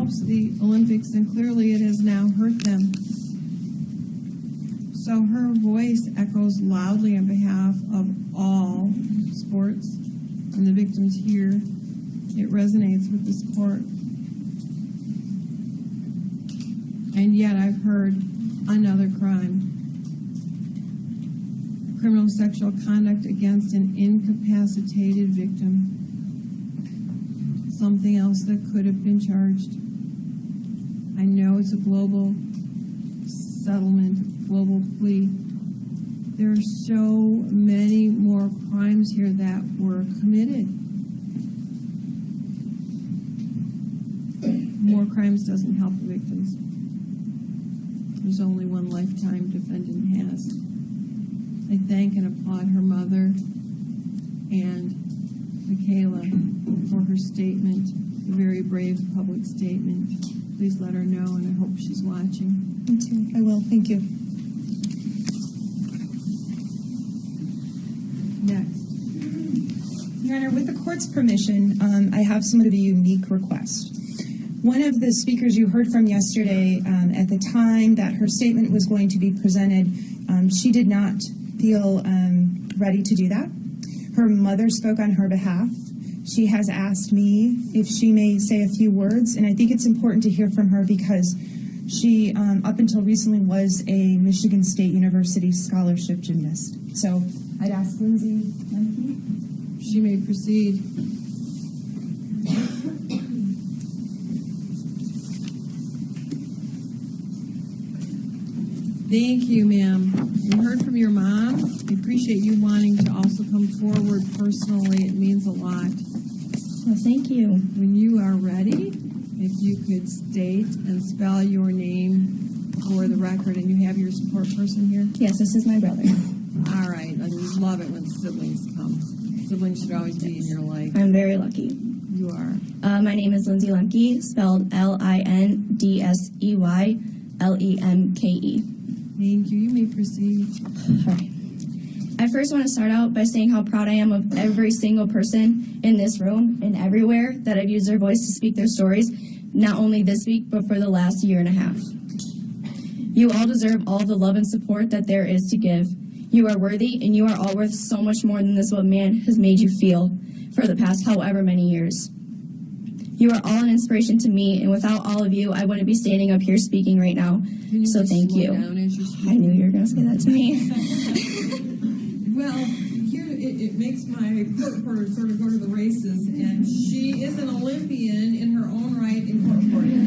helps the Olympics, and clearly it has now hurt them. So her voice echoes loudly on behalf of all sports and the victims here. It resonates with this court. And yet I've heard another crime. Criminal sexual conduct against an incapacitated victim. Something else that could have been charged. I know it's a global settlement, global plea. There are so many more crimes here that were committed. More crimes doesn't help the victims. There's only one lifetime defendant has. I thank and applaud her mother and Michaela for her statement, a very brave public statement. Please let her know, and I hope she's watching. Me too. I will. Thank you. Next. Your Honor, with the court's permission, I have somewhat of a unique request. One of the speakers you heard from yesterday, at the time that her statement was going to be presented, she did not feel ready to do that. Her mother spoke on her behalf. She has asked me if she may say a few words, and I think it's important to hear from her because she, up until recently, was a Michigan State University scholarship gymnast. So I'd ask Lindsay Lemke. She may proceed. Thank you, ma'am. We heard from your mom. We appreciate you wanting to also come forward personally. It means a lot. Well, thank you. When you are ready, if you could state and spell your name for the record, and you have your support person here? Yes, this is my brother. All right. I love it when siblings come. Siblings should always be in your life. I'm very lucky. You are. My name is Lindsay Lemke, spelled Lindseylemke. Thank you. You may proceed. All right. I first want to start out by saying how proud I am of every single person in this room and everywhere that I've used their voice to speak their stories, not only this week, but for the last year and a half. You all deserve all the love and support that there is to give. You are worthy, and you are all worth so much more than this what man has made you feel for the past however many years. You are all an inspiration to me, and without all of you, I wouldn't be standing up here speaking right now. So thank you. I knew you were going to say that to me. Well, here it makes my court reporter sort of go to the races, and she is an Olympian in her own right in court reporting.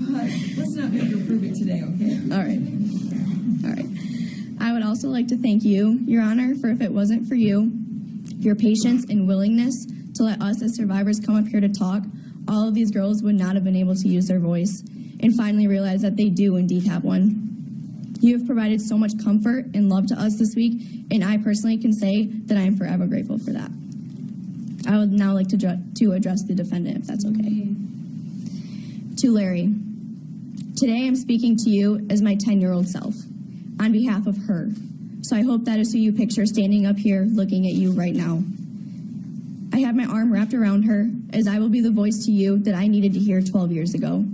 But let's not make her prove it today, okay? All right. I would also like to thank you, Your Honor, for if it wasn't for you, your patience and willingness to let us as survivors come up here to talk, all of these girls would not have been able to use their voice and finally realize that they do indeed have one. You have provided so much comfort and love to us this week, and I personally can say that I am forever grateful for that. I would now like to address the defendant, if that's okay. To Larry, today I'm speaking to you as my 10-year-old self, on behalf of her. So I hope that is who you picture standing up here looking at you right now. I have my arm wrapped around her, as I will be the voice to you that I needed to hear 12 years ago.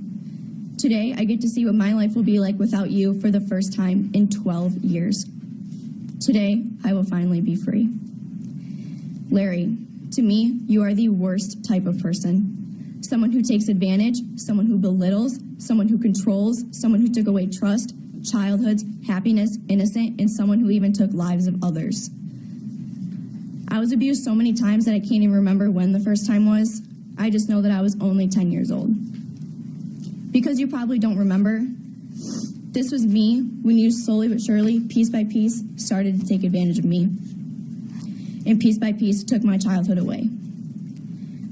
Today, I get to see what my life will be like without you for the first time in 12 years. Today, I will finally be free. Larry, to me, you are the worst type of person. Someone who takes advantage, someone who belittles, someone who controls, someone who took away trust, childhoods, happiness, innocent, and someone who even took lives of others. I was abused so many times that I can't even remember when the first time was. I just know that I was only 10 years old. Because you probably don't remember, this was me when you slowly but surely, piece by piece, started to take advantage of me. And piece by piece, took my childhood away.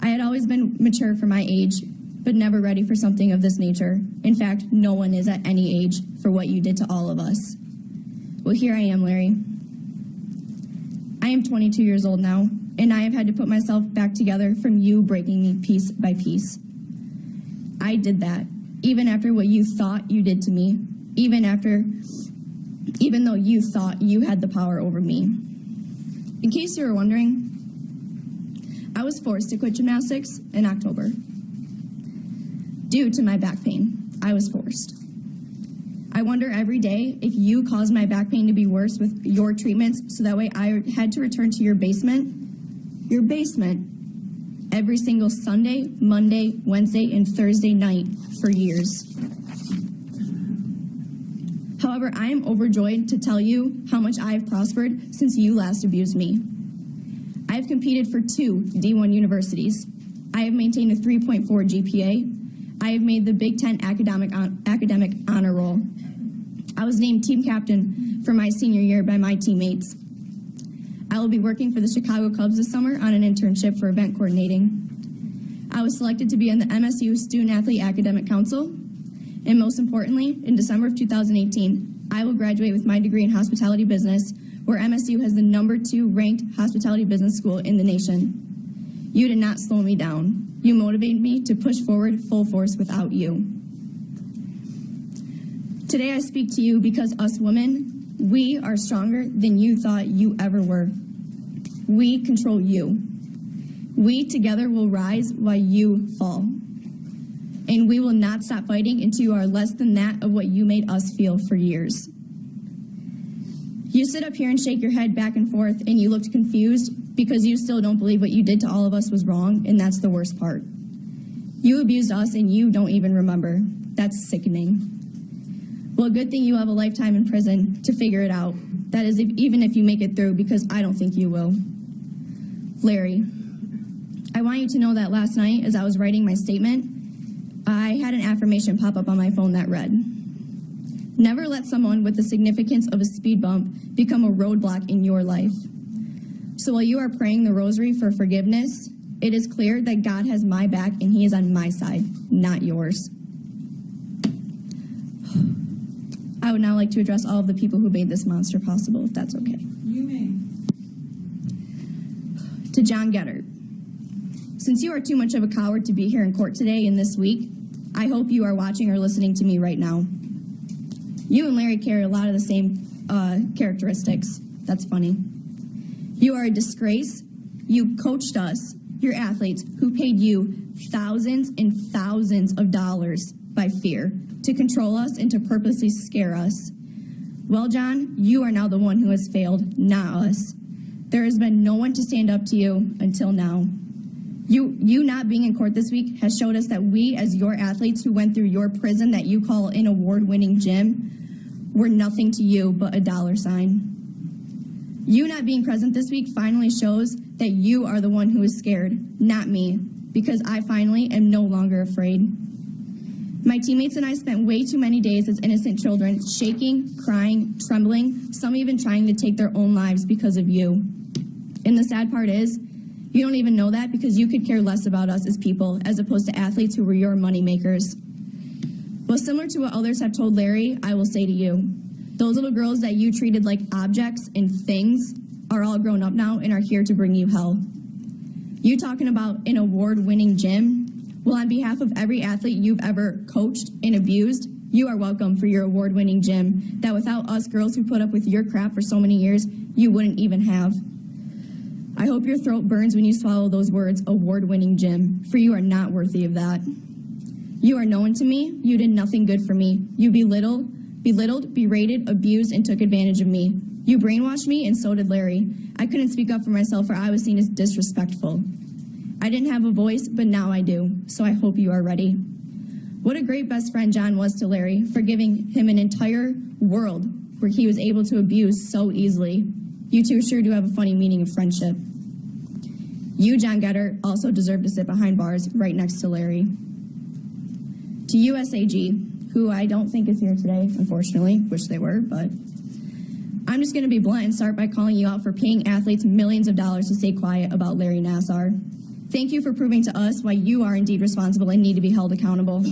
I had always been mature for my age, but never ready for something of this nature. In fact, no one is at any age for what you did to all of us. Well, here I am, Larry. I am 22 years old now, and I have had to put myself back together from you breaking me piece by piece. I did that, even after what you thought you did to me, even though you thought you had the power over me. In case you were wondering, I was forced to quit gymnastics in October. due to my back pain. I was forced. I wonder every day if you caused my back pain to be worse with your treatments, so that way I had to return to your basement, every single Sunday, Monday, Wednesday, and Thursday night for years. However, I am overjoyed to tell you how much I have prospered since you last abused me. I have competed for 2 D1 universities. I have maintained a 3.4 GPA. I have made the Big Ten academic honor roll. I was named team captain for my senior year by my teammates. I will be working for the Chicago Cubs this summer on an internship for event coordinating. I was selected to be on the MSU Student Athlete Academic Council. And most importantly, in December of 2018, I will graduate with my degree in hospitality business, where MSU has the #2 ranked hospitality business school in the nation. You did not slow me down. You motivated me to push forward full force without you. Today I speak to you because us women, we are stronger than you thought you ever were. We control you. We together will rise while you fall. And we will not stop fighting until you are less than that of what you made us feel for years. You sit up here and shake your head back and forth, and you looked confused because you still don't believe what you did to all of us was wrong, and that's the worst part. You abused us, and you don't even remember. That's sickening. Well, good thing you have a lifetime in prison to figure it out. That is, even if you make it through, because I don't think you will. Larry, I want you to know that last night, as I was writing my statement, I had an affirmation pop up on my phone that read, "Never let someone with the significance of a speed bump become a roadblock in your life." So while you are praying the rosary for forgiveness, it is clear that God has my back and He is on my side, not yours. I would now like to address all of the people who made this monster possible, if that's okay. You may. To John Gettert, since you are too much of a coward to be here in court today and this week, I hope you are watching or listening to me right now. You and Larry carry a lot of the same characteristics. That's funny. You are a disgrace. You coached us, your athletes, who paid you thousands and thousands of dollars by fear to control us and to purposely scare us. Well, John, you are now the one who has failed, not us. There has been no one to stand up to you until now. You not being in court this week has showed us that we, as your athletes who went through your prison that you call an award-winning gym, were nothing to you but a dollar sign. You not being present this week finally shows that you are the one who is scared, not me, because I finally am no longer afraid. My teammates and I spent way too many days as innocent children, shaking, crying, trembling, some even trying to take their own lives because of you. And the sad part is, you don't even know that because you could care less about us as people as opposed to athletes who were your money makers. Well, similar to what others have told Larry, I will say to you, those little girls that you treated like objects and things are all grown up now and are here to bring you hell. You talking about an award-winning gym? Well, on behalf of every athlete you've ever coached and abused, you are welcome for your award-winning gym that without us girls who put up with your crap for so many years, you wouldn't even have. I hope your throat burns when you swallow those words, award-winning gym, for you are not worthy of that. You are no one to me. You did nothing good for me. You belittled, berated, abused, and took advantage of me. You brainwashed me, and so did Larry. I couldn't speak up for myself, for I was seen as disrespectful. I didn't have a voice, but now I do, so I hope you are ready. What a great best friend John was to Larry for giving him an entire world where he was able to abuse so easily. You two sure do have a funny meaning of friendship. You, John Gettert, also deserve to sit behind bars right next to Larry. To USAG, who I don't think is here today, unfortunately, wish they were, but I'm just going to be blunt and start by calling you out for paying athletes millions of dollars to stay quiet about Larry Nassar. Thank you for proving to us why you are indeed responsible and need to be held accountable.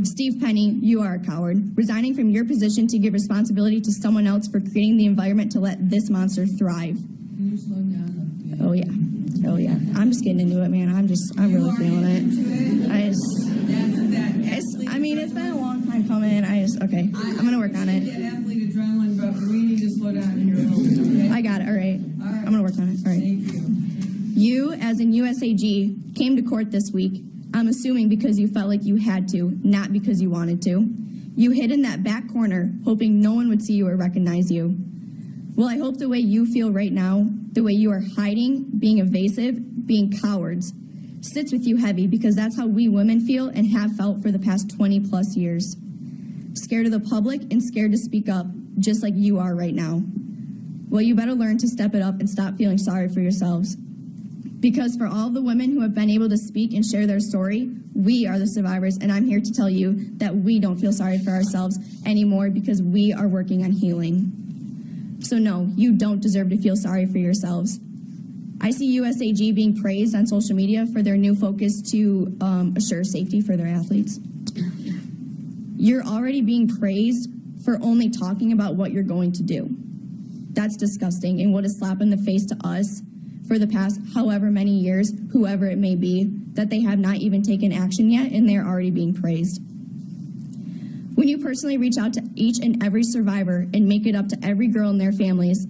Steve Penny, you are a coward, resigning from your position to give responsibility to someone else for creating the environment to let this monster thrive. Can you slow down? Oh yeah. Oh yeah. I'm just getting into it, man. I'm really feeling it. It's been a long time coming. Okay. I'm gonna work on it. Get athlete adrenaline, but we need to slow down here a little bit, okay? I got it. All right. I'm gonna work on it. All right. Thank you. You, as in USAG, came to court this week I'm assuming because you felt like you had to, not because you wanted to. You hid in that back corner, hoping no one would see you or recognize you. Well, I hope the way you feel right now, the way you are hiding, being evasive, being cowards, sits with you heavy, because that's how we women feel and have felt for the past 20 plus years. Scared of the public and scared to speak up, just like you are right now. Well, you better learn to step it up and stop feeling sorry for yourselves. Because for all the women who have been able to speak and share their story, we are the survivors, and I'm here to tell you that we don't feel sorry for ourselves anymore because we are working on healing. So no, you don't deserve to feel sorry for yourselves. I see USAG being praised on social media for their new focus to assure safety for their athletes. You're already being praised for only talking about what you're going to do. That's disgusting, and what a slap in the face to us for the past however many years, whoever it may be, that they have not even taken action yet and they're already being praised. When you personally reach out to each and every survivor and make it up to every girl and their families,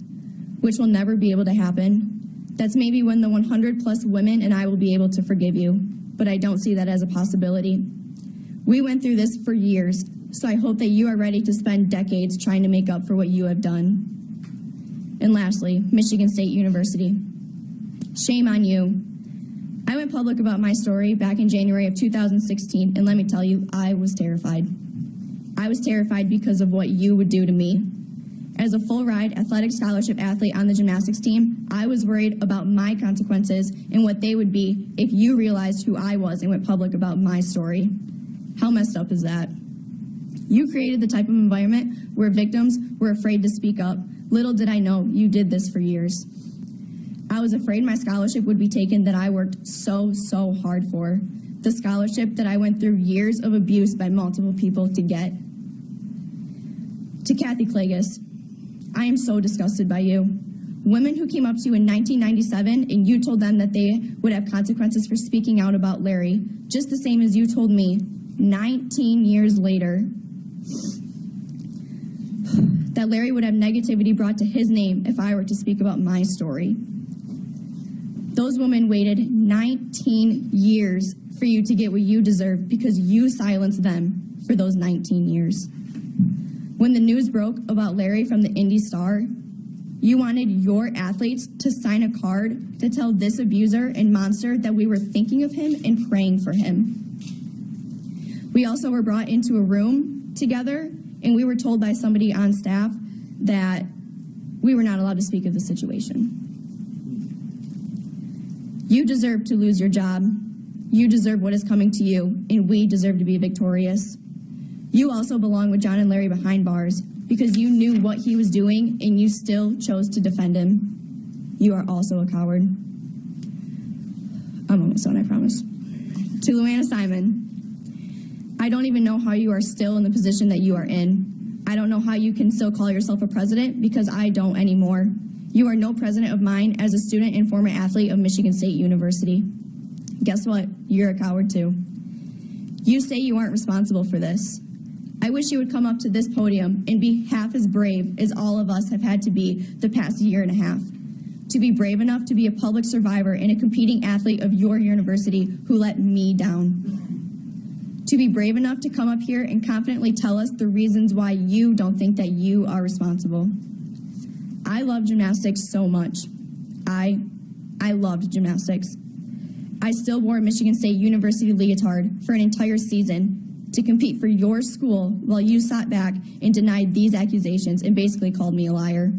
which will never be able to happen, that's maybe when the 100 plus women and I will be able to forgive you, but I don't see that as a possibility. We went through this for years, so I hope that you are ready to spend decades trying to make up for what you have done. And lastly, Michigan State University. Shame on you. I went public about my story back in January of 2016, and let me tell you, I was terrified. I was terrified because of what you would do to me. As a full-ride athletic scholarship athlete on the gymnastics team, I was worried about my consequences and what they would be if you realized who I was and went public about my story. How messed up is that? You created the type of environment where victims were afraid to speak up. Little did I know you did this for years. I was afraid my scholarship would be taken that I worked so hard for. The scholarship that I went through years of abuse by multiple people to get. To Kathy Klages, I am so disgusted by you. Women who came up to you in 1997 and you told them that they would have consequences for speaking out about Larry, just the same as you told me 19 years later that Larry would have negativity brought to his name if I were to speak about my story. Those women waited 19 years for you to get what you deserve because you silenced them for those 19 years. When the news broke about Larry from the Indy Star, you wanted your athletes to sign a card to tell this abuser and monster that we were thinking of him and praying for him. We also were brought into a room together, and we were told by somebody on staff that we were not allowed to speak of the situation. You deserve to lose your job. You deserve what is coming to you, and we deserve to be victorious. You also belong with John and Larry behind bars because you knew what he was doing and you still chose to defend him. You are also a coward. I'm almost done, I promise. To Luanna Simon, I don't even know how you are still in the position that you are in. I don't know how you can still call yourself a president because I don't anymore. You are no president of mine as a student and former athlete of Michigan State University. Guess what? You're a coward too. You say you aren't responsible for this. I wish you would come up to this podium and be half as brave as all of us have had to be the past year and a half. To be brave enough to be a public survivor and a competing athlete of your university who let me down. To be brave enough to come up here and confidently tell us the reasons why you don't think that you are responsible. I love gymnastics so much. I loved gymnastics. I still wore a Michigan State University leotard for an entire season to compete for your school while you sat back and denied these accusations and basically called me a liar.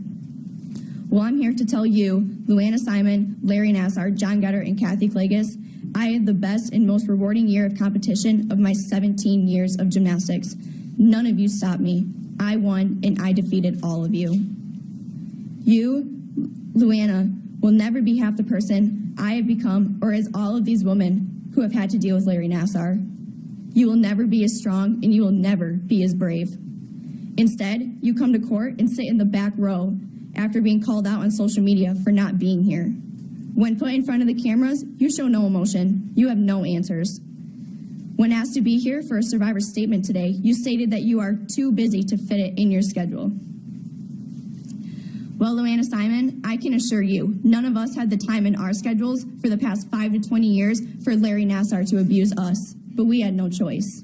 Well, I'm here to tell you, Luanna Simon, Larry Nassar, John Getter, and Kathy Klages, I had the best and most rewarding year of competition of my 17 years of gymnastics. None of you stopped me. I won, and I defeated all of you. You, Luanna, will never be half the person I have become or as all of these women who have had to deal with Larry Nassar. You will never be as strong, and you will never be as brave. Instead, you come to court and sit in the back row after being called out on social media for not being here. When put in front of the cameras, you show no emotion. You have no answers. When asked to be here for a survivor statement today, you stated that you are too busy to fit it in your schedule. Well, Luanna Simon, I can assure you, none of us had the time in our schedules for the past 5 to 20 years for Larry Nassar to abuse us, but we had no choice.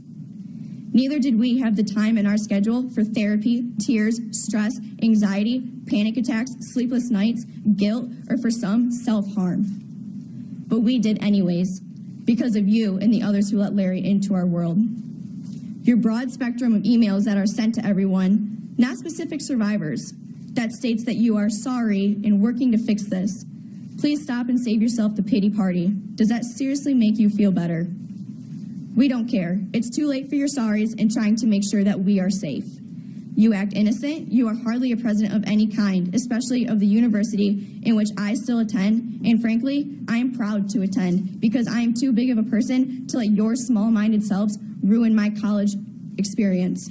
Neither did we have the time in our schedule for therapy, tears, stress, anxiety, panic attacks, sleepless nights, guilt, or for some, self-harm. But we did anyways, because of you and the others who let Larry into our world. Your broad spectrum of emails that are sent to everyone, not specific survivors, that states that you are sorry and working to fix this. Please stop and save yourself the pity party. Does that seriously make you feel better? We don't care. It's too late for your sorries and trying to make sure that we are safe. You act innocent. You are hardly a president of any kind, especially of the university in which I still attend, and frankly, I am proud to attend because I am too big of a person to let your small-minded selves ruin my college experience.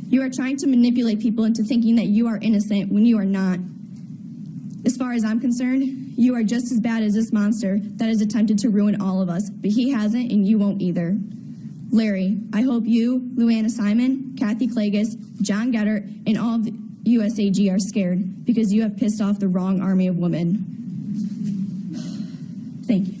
You are trying to manipulate people into thinking that you are innocent when you are not. As far as I'm concerned, you are just as bad as this monster that has attempted to ruin all of us, but he hasn't and you won't either. Larry, I hope you, Luanna Simon, Kathy Klages, John Gettert, and all of the USAG are scared because you have pissed off the wrong army of women. Thank you.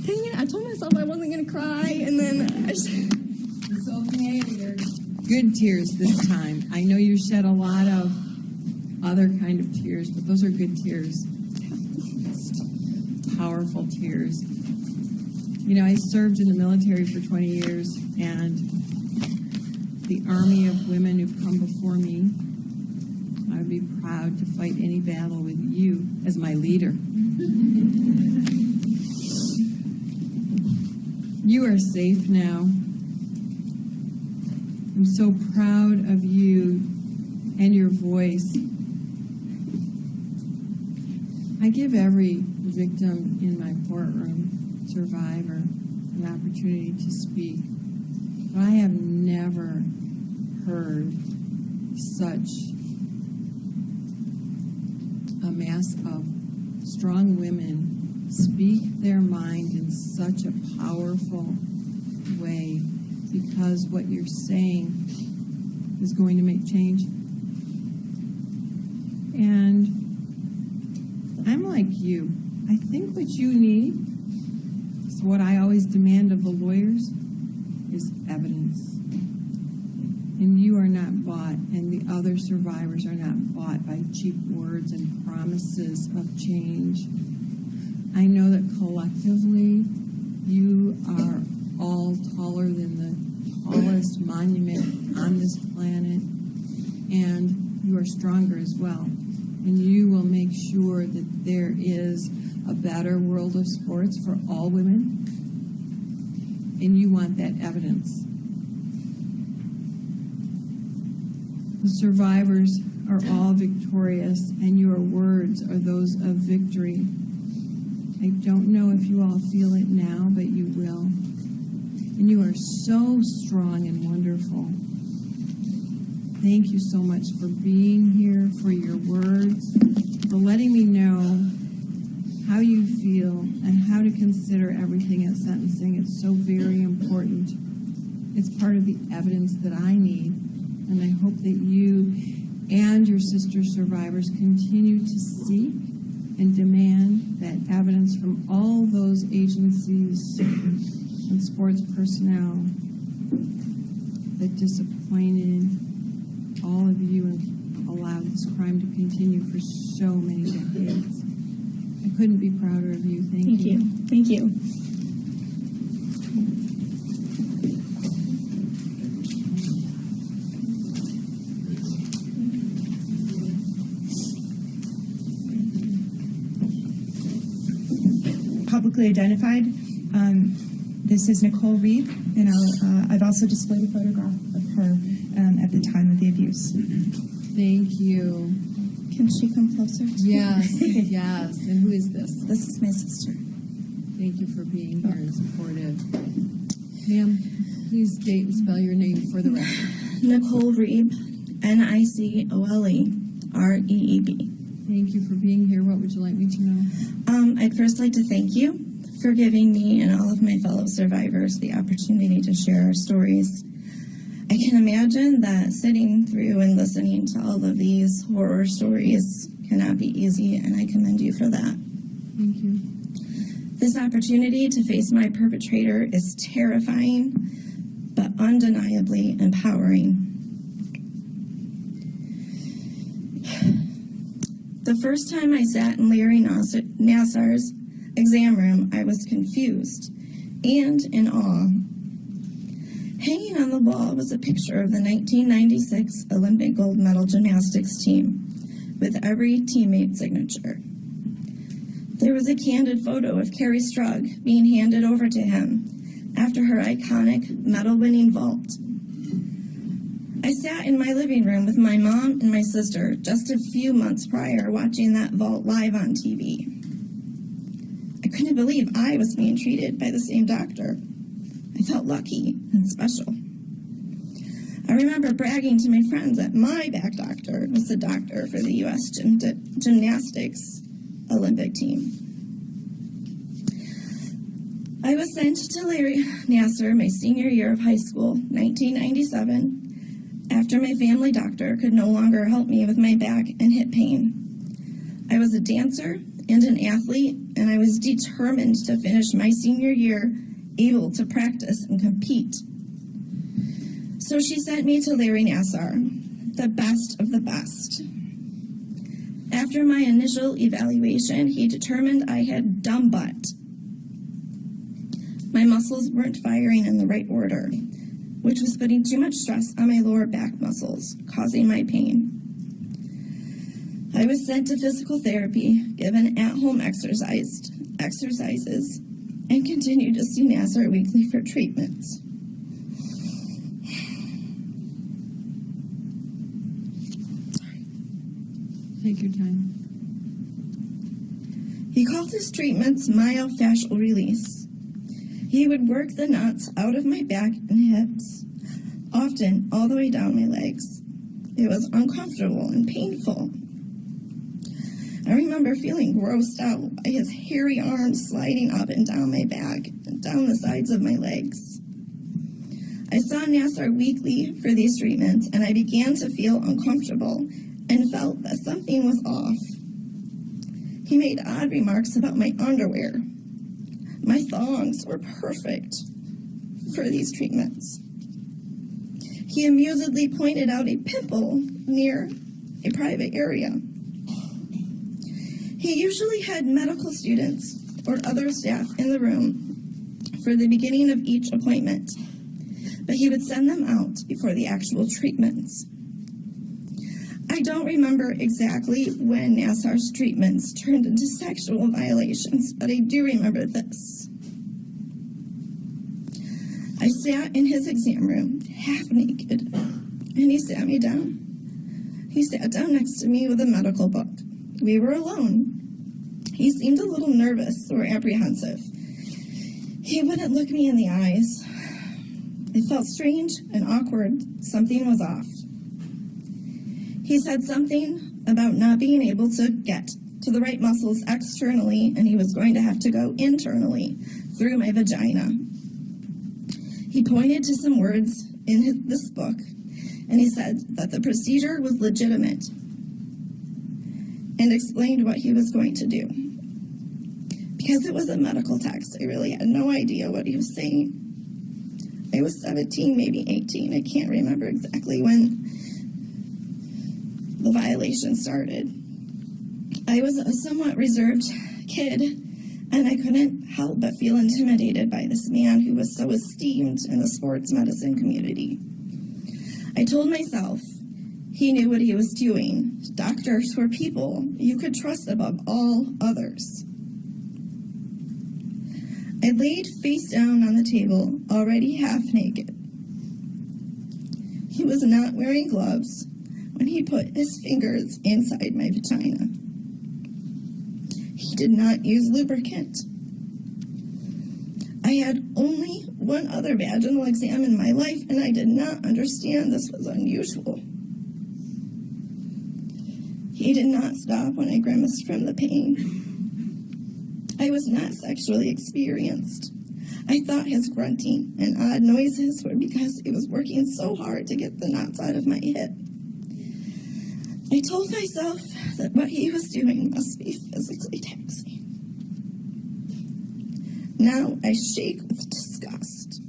Dang it, I told myself I wasn't going to cry, and then I just... It's okay. They're good tears this time. I know you shed a lot of other kind of tears, but those are good tears. Powerful tears. You know, I served in the military for 20 years, and the army of women who've come before me, I would be proud to fight any battle with you as my leader. You are safe now. I'm so proud of you and your voice. I give every victim in my courtroom, survivor, an opportunity to speak. But I have never heard such a mass of strong women speak their mind in such a powerful way, because what you're saying is going to make change. And I'm like you. I think what you need is what I always demand of the lawyers is evidence. And you are not bought, and the other survivors are not bought by cheap words and promises of change. I know that collectively you are all taller than the tallest monument on this planet, and you are stronger as well. And you will make sure that there is a better world of sports for all women, and you want that evidence. The survivors are all victorious, and your words are those of victory. I don't know if you all feel it now, but you will. And you are so strong and wonderful. Thank you so much for being here, for your words, for letting me know how you feel and how to consider everything at sentencing. It's so very important. It's part of the evidence that I need. And I hope that you and your sister survivors continue to seek and demand that evidence from all those agencies and sports personnel that disappointed all of you and allowed this crime to continue for so many decades. I couldn't be prouder of you. Thank you. Thank you. Publicly identified. This is Nicole Reed, and I've also displayed a photograph of her at the time of the abuse. Thank you. Can she come closer? Yes, yes. And who is this? This is my sister. Thank you for being here and supportive. Ma'am, please state and spell your name for the record. Nicole Reeb, Nicolereeb. Thank you for being here. What would you like me to know? I'd first like to thank you for giving me and all of my fellow survivors the opportunity to share our stories. I can imagine that sitting through and listening to all of these horror stories cannot be easy, and I commend you for that. Thank you. This opportunity to face my perpetrator is terrifying, but undeniably empowering. The first time I sat in Larry Nassar's exam room, I was confused and in awe. Hanging on the wall was a picture of the 1996 Olympic gold medal gymnastics team with every teammate's signature. There was a candid photo of Carrie Strug being handed over to him after her iconic medal-winning vault. I sat in my living room with my mom and my sister just a few months prior watching that vault live on TV. I couldn't believe I was being treated by the same doctor. I felt lucky and special. I remember bragging to my friends that my back doctor was the doctor for the U.S. gymnastics Olympic team. I was sent to Larry Nassar my senior year of high school, 1997, after my family doctor could no longer help me with my back and hip pain. I was a dancer and an athlete, and I was determined to finish my senior year able to practice and compete. So she sent me to Larry Nassar, the best of the best. After my initial evaluation, he determined I had dumb butt. My muscles weren't firing in the right order, which was putting too much stress on my lower back muscles, causing my pain. I was sent to physical therapy, given at-home exercises, and continued to see Nassar weekly for treatments. Take your time. He called his treatments myofascial release. He would work the knots out of my back and hips, often all the way down my legs. It was uncomfortable and painful. I remember feeling grossed out by his hairy arms sliding up and down my back and down the sides of my legs. I saw Nassar weekly for these treatments, and I began to feel uncomfortable and felt that something was off. He made odd remarks about my underwear. My thongs were perfect for these treatments. He amusedly pointed out a pimple near a private area. He usually had medical students or other staff in the room for the beginning of each appointment, but he would send them out before the actual treatments. I don't remember exactly when Nassar's treatments turned into sexual violations, but I do remember this. I sat in his exam room, half naked, and he sat me down. He sat down next to me with a medical book. We were alone. He seemed a little nervous or apprehensive. He wouldn't look me in the eyes. It felt strange and awkward. Something was off. He said something about not being able to get to the right muscles externally, and he was going to have to go internally through my vagina. He pointed to some words in this book, and he said that the procedure was legitimate and explained what he was going to do. Because it was a medical text, I really had no idea what he was saying. I was 17, maybe 18. I can't remember exactly when the violation started. I was a somewhat reserved kid, and I couldn't help but feel intimidated by this man who was so esteemed in the sports medicine community. I told myself he knew what he was doing. Doctors were people you could trust above all others. I laid face down on the table, already half naked. He was not wearing gloves when he put his fingers inside my vagina. He did not use lubricant. I had only one other vaginal exam in my life, and I did not understand this was unusual. He did not stop when I grimaced from the pain. I was not sexually experienced. I thought his grunting and odd noises were because he was working so hard to get the knots out of my hip. I told myself that what he was doing must be physically taxing. Now I shake with disgust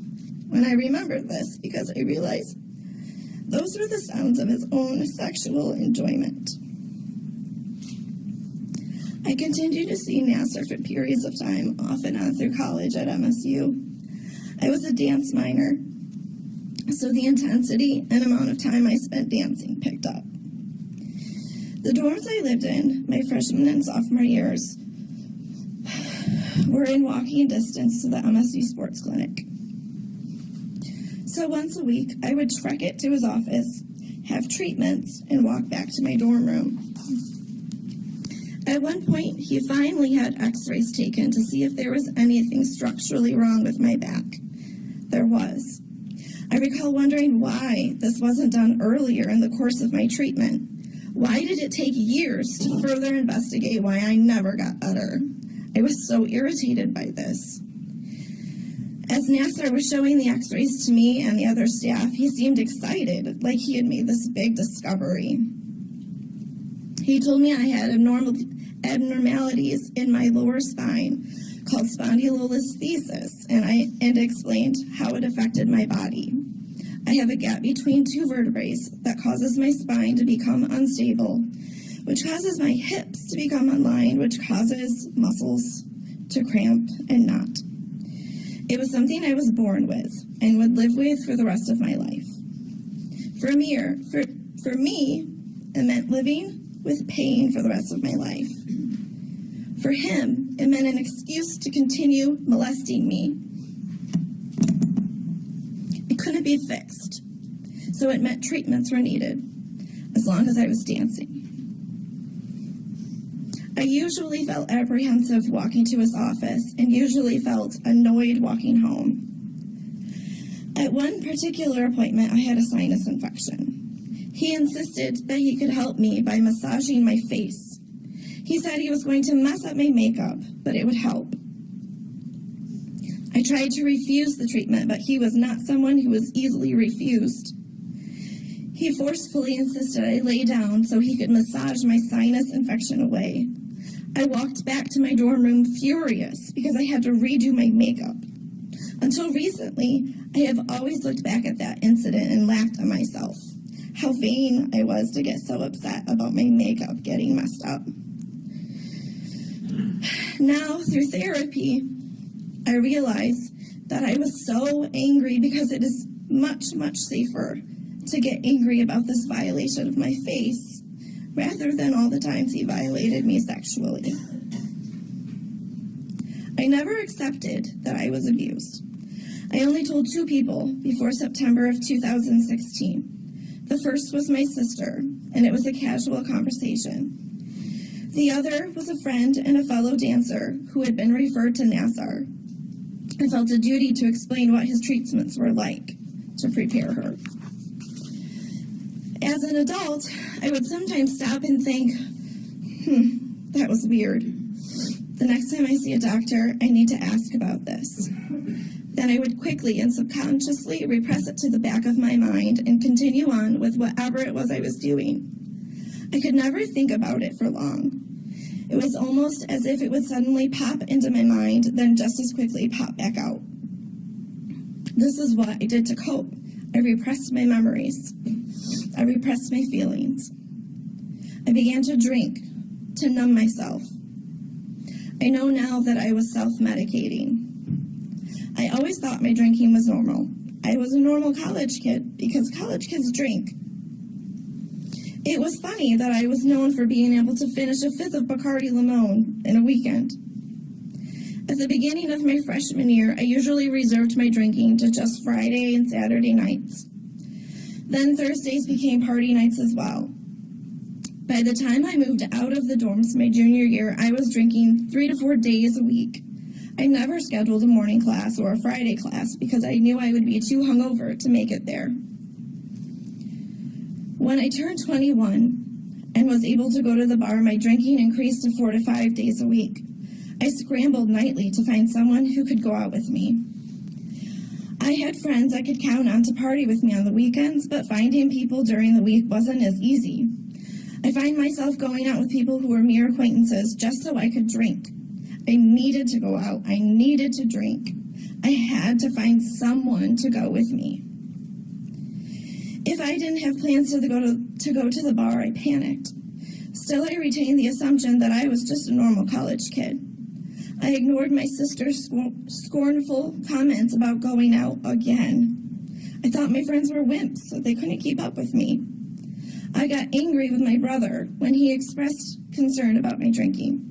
when I remember this, because I realize those were the sounds of his own sexual enjoyment. I continued to see Nassar for periods of time, off and on through college at MSU. I was a dance minor, so the intensity and amount of time I spent dancing picked up. The dorms I lived in, my freshman and sophomore years, were in walking distance to the MSU sports clinic. So once a week, I would trek it to his office, have treatments, and walk back to my dorm room. At one point, he finally had x-rays taken to see if there was anything structurally wrong with my back. There was. I recall wondering why this wasn't done earlier in the course of my treatment. Why did it take years to further investigate why I never got better? I was so irritated by this. As Nassar was showing the x-rays to me and the other staff, he seemed excited, like he had made this big discovery. He told me I had abnormalities in my lower spine called spondylolisthesis, and explained how it affected my body. I have a gap between two vertebrae that causes my spine to become unstable, which causes my hips to become unlined, which causes muscles to cramp and knot. It was something I was born with and would live with for the rest of my life. For me, it meant living with pain for the rest of my life. For him, it meant an excuse to continue molesting me. It couldn't be fixed, so it meant treatments were needed, as long as I was dancing. I usually felt apprehensive walking to his office and usually felt annoyed walking home. At one particular appointment, I had a sinus infection. He insisted that he could help me by massaging my face. He said he was going to mess up my makeup, but it would help. I tried to refuse the treatment, but he was not someone who was easily refused. He forcefully insisted I lay down so he could massage my sinus infection away. I walked back to my dorm room furious because I had to redo my makeup. Until recently, I have always looked back at that incident and laughed at myself. How vain I was to get so upset about my makeup getting messed up. Now, through therapy, I realize that I was so angry because it is much, much safer to get angry about this violation of my face rather than all the times he violated me sexually. I never accepted that I was abused. I only told 2 people before September of 2016. The first was my sister, and it was a casual conversation. The other was a friend and a fellow dancer who had been referred to Nassar. I felt a duty to explain what his treatments were like to prepare her. As an adult, I would sometimes stop and think, that was weird. The next time I see a doctor, I need to ask about this. Then I would quickly and subconsciously repress it to the back of my mind and continue on with whatever it was I was doing. I could never think about it for long. It was almost as if it would suddenly pop into my mind, then just as quickly pop back out. This is what I did to cope. I repressed my memories. I repressed my feelings. I began to drink to numb myself. I know now that I was self-medicating. I always thought my drinking was normal. I was a normal college kid because college kids drink. It was funny that I was known for being able to finish a 5th of Bacardi Limon in a weekend. At the beginning of my freshman year, I usually reserved my drinking to just Friday and Saturday nights. Then Thursdays became party nights as well. By the time I moved out of the dorms my junior year, I was drinking 3 to 4 days a week. I never scheduled a morning class or a Friday class because I knew I would be too hungover to make it there. When I turned 21, and was able to go to the bar, my drinking increased to 4 to 5 days a week. I scrambled nightly to find someone who could go out with me. I had friends I could count on to party with me on the weekends, but finding people during the week wasn't as easy. I find myself going out with people who were mere acquaintances just so I could drink. I needed to go out. I needed to drink. I had to find someone to go with me. If I didn't have plans to go to the bar, I panicked. Still, I retained the assumption that I was just a normal college kid. I ignored my sister's scornful comments about going out again. I thought my friends were wimps, so they couldn't keep up with me. I got angry with my brother when he expressed concern about my drinking.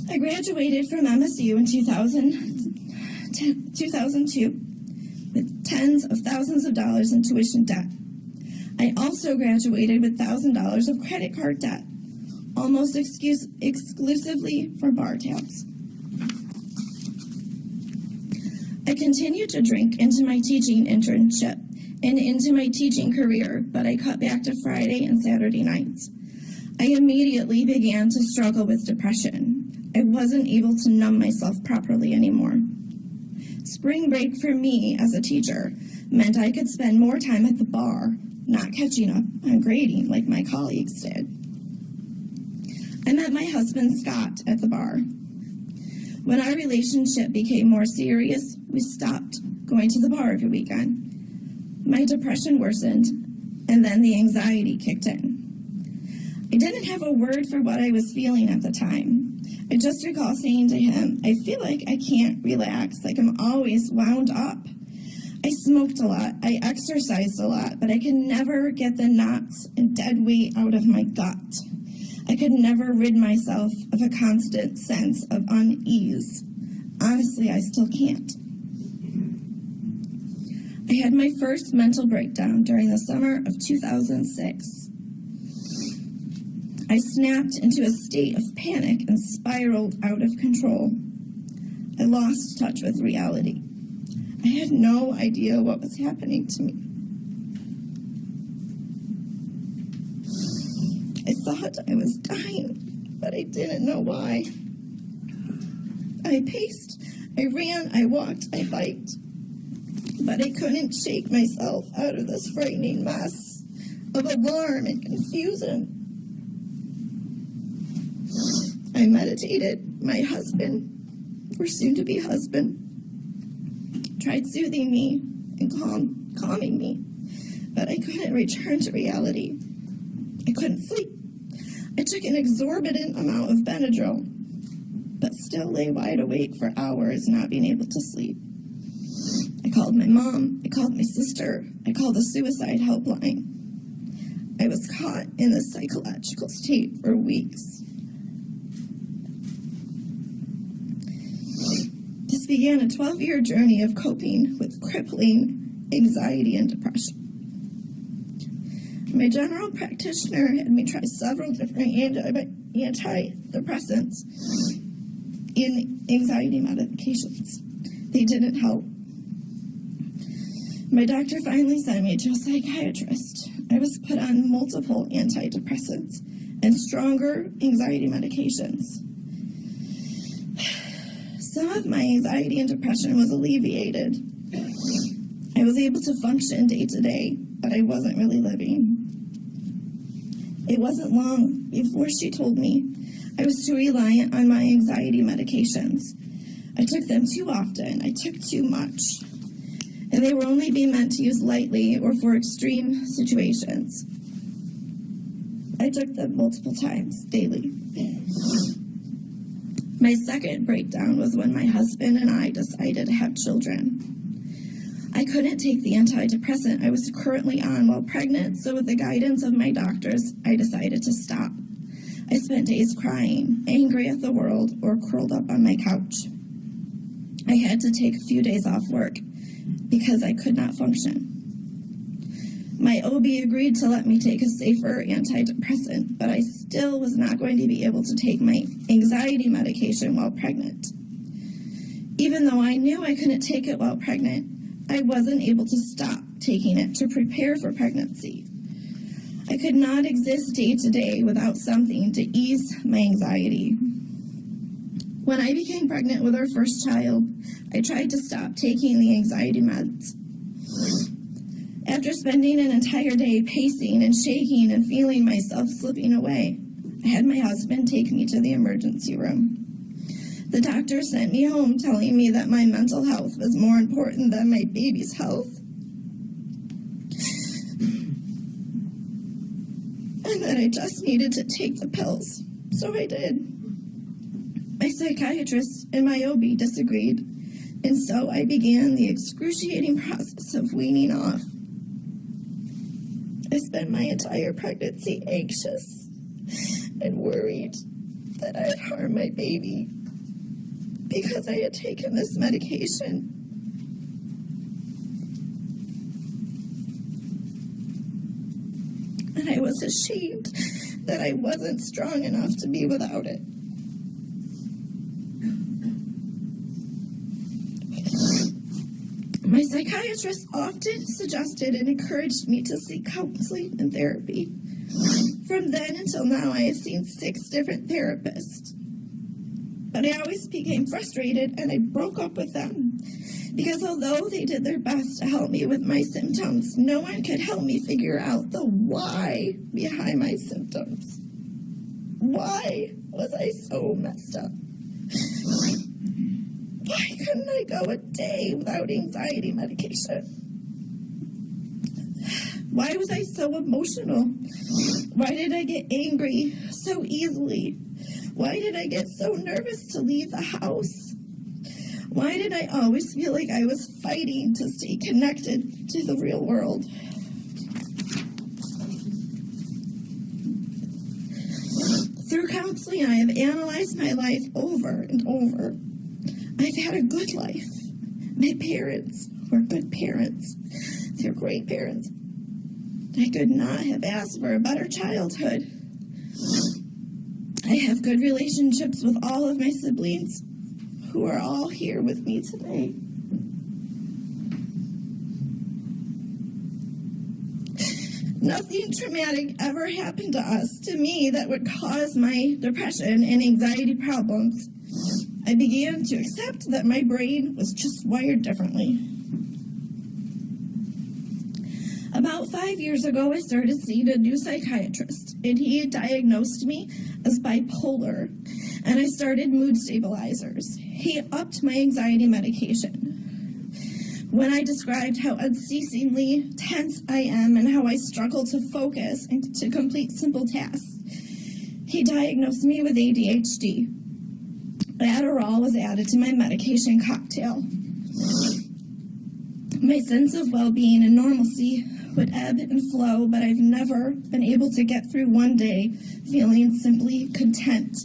I graduated from MSU in 2002 with tens of thousands of dollars in tuition debt. I also graduated with $1,000 of credit card debt, almost exclusively for bar tabs. I continued to drink into my teaching internship and into my teaching career, but I cut back to Friday and Saturday nights. I immediately began to struggle with depression. I wasn't able to numb myself properly anymore. Spring break for me as a teacher meant I could spend more time at the bar, not catching up on grading like my colleagues did. I met my husband, Scott, at the bar. When our relationship became more serious, we stopped going to the bar every weekend. My depression worsened, and then the anxiety kicked in. I didn't have a word for what I was feeling at the time. I just recall saying to him, I feel like I can't relax, like I'm always wound up. I smoked a lot, I exercised a lot, but I could never get the knots and dead weight out of my gut. I could never rid myself of a constant sense of unease. Honestly, I still can't. I had my first mental breakdown during the summer of 2006. I snapped into a state of panic and spiraled out of control. I lost touch with reality. I had no idea what was happening to me. I thought I was dying, but I didn't know why. I paced, I ran, I walked, I biked, but I couldn't shake myself out of this frightening mess of alarm and confusion. I meditated. My husband, or soon-to-be husband, tried soothing me and calming me, but I couldn't return to reality. I couldn't sleep. I took an exorbitant amount of Benadryl, but still lay wide awake for hours, not being able to sleep. I called my mom. I called my sister. I called the suicide helpline. I was caught in this psychological state for weeks. This began a 12-year journey of coping with crippling anxiety and depression. My general practitioner had me try several different antidepressants and anxiety medications. They didn't help. My doctor finally sent me to a psychiatrist. I was put on multiple antidepressants and stronger anxiety medications. Some of my anxiety and depression was alleviated. I was able to function day to day, but I wasn't really living. It wasn't long before she told me I was too reliant on my anxiety medications. I took them too often. I took too much. And they were only being meant to use lightly or for extreme situations. I took them multiple times daily. My second breakdown was when my husband and I decided to have children. I couldn't take the antidepressant I was currently on while pregnant, so with the guidance of my doctors, I decided to stop. I spent days crying, angry at the world, or curled up on my couch. I had to take a few days off work because I could not function. My OB agreed to let me take a safer antidepressant, but I still was not going to be able to take my anxiety medication while pregnant. Even though I knew I couldn't take it while pregnant, I wasn't able to stop taking it to prepare for pregnancy. I could not exist day to day without something to ease my anxiety. When I became pregnant with our first child, I tried to stop taking the anxiety meds. After spending an entire day pacing and shaking and feeling myself slipping away, I had my husband take me to the emergency room. The doctor sent me home telling me that my mental health was more important than my baby's health, and that I just needed to take the pills. So I did. My psychiatrist and my OB disagreed, and so I began the excruciating process of weaning off. I spent my entire pregnancy anxious and worried that I had harmed my baby because I had taken this medication. And I was ashamed that I wasn't strong enough to be without it. My psychiatrist often suggested and encouraged me to seek counseling and therapy. From then until now, I have seen 6 different therapists. But I always became frustrated and I broke up with them. Because although they did their best to help me with my symptoms, no one could help me figure out the why behind my symptoms. Why was I so messed up? Why couldn't I go a day without anxiety medication? Why was I so emotional? Why did I get angry so easily? Why did I get so nervous to leave the house? Why did I always feel like I was fighting to stay connected to the real world? Through counseling, I have analyzed my life over and over. I've had a good life. My parents were good parents. They're great parents. I could not have asked for a better childhood. I have good relationships with all of my siblings, who are all here with me today. Nothing traumatic ever happened to us, to me, that would cause my depression and anxiety problems. I began to accept that my brain was just wired differently. About 5 years ago, I started seeing a new psychiatrist, and he diagnosed me as bipolar, and I started mood stabilizers. He upped my anxiety medication. When I described how unceasingly tense I am and how I struggle to focus and to complete simple tasks, he diagnosed me with ADHD. Adderall was added to my medication cocktail. My sense of well-being and normalcy would ebb and flow, but I've never been able to get through one day feeling simply content.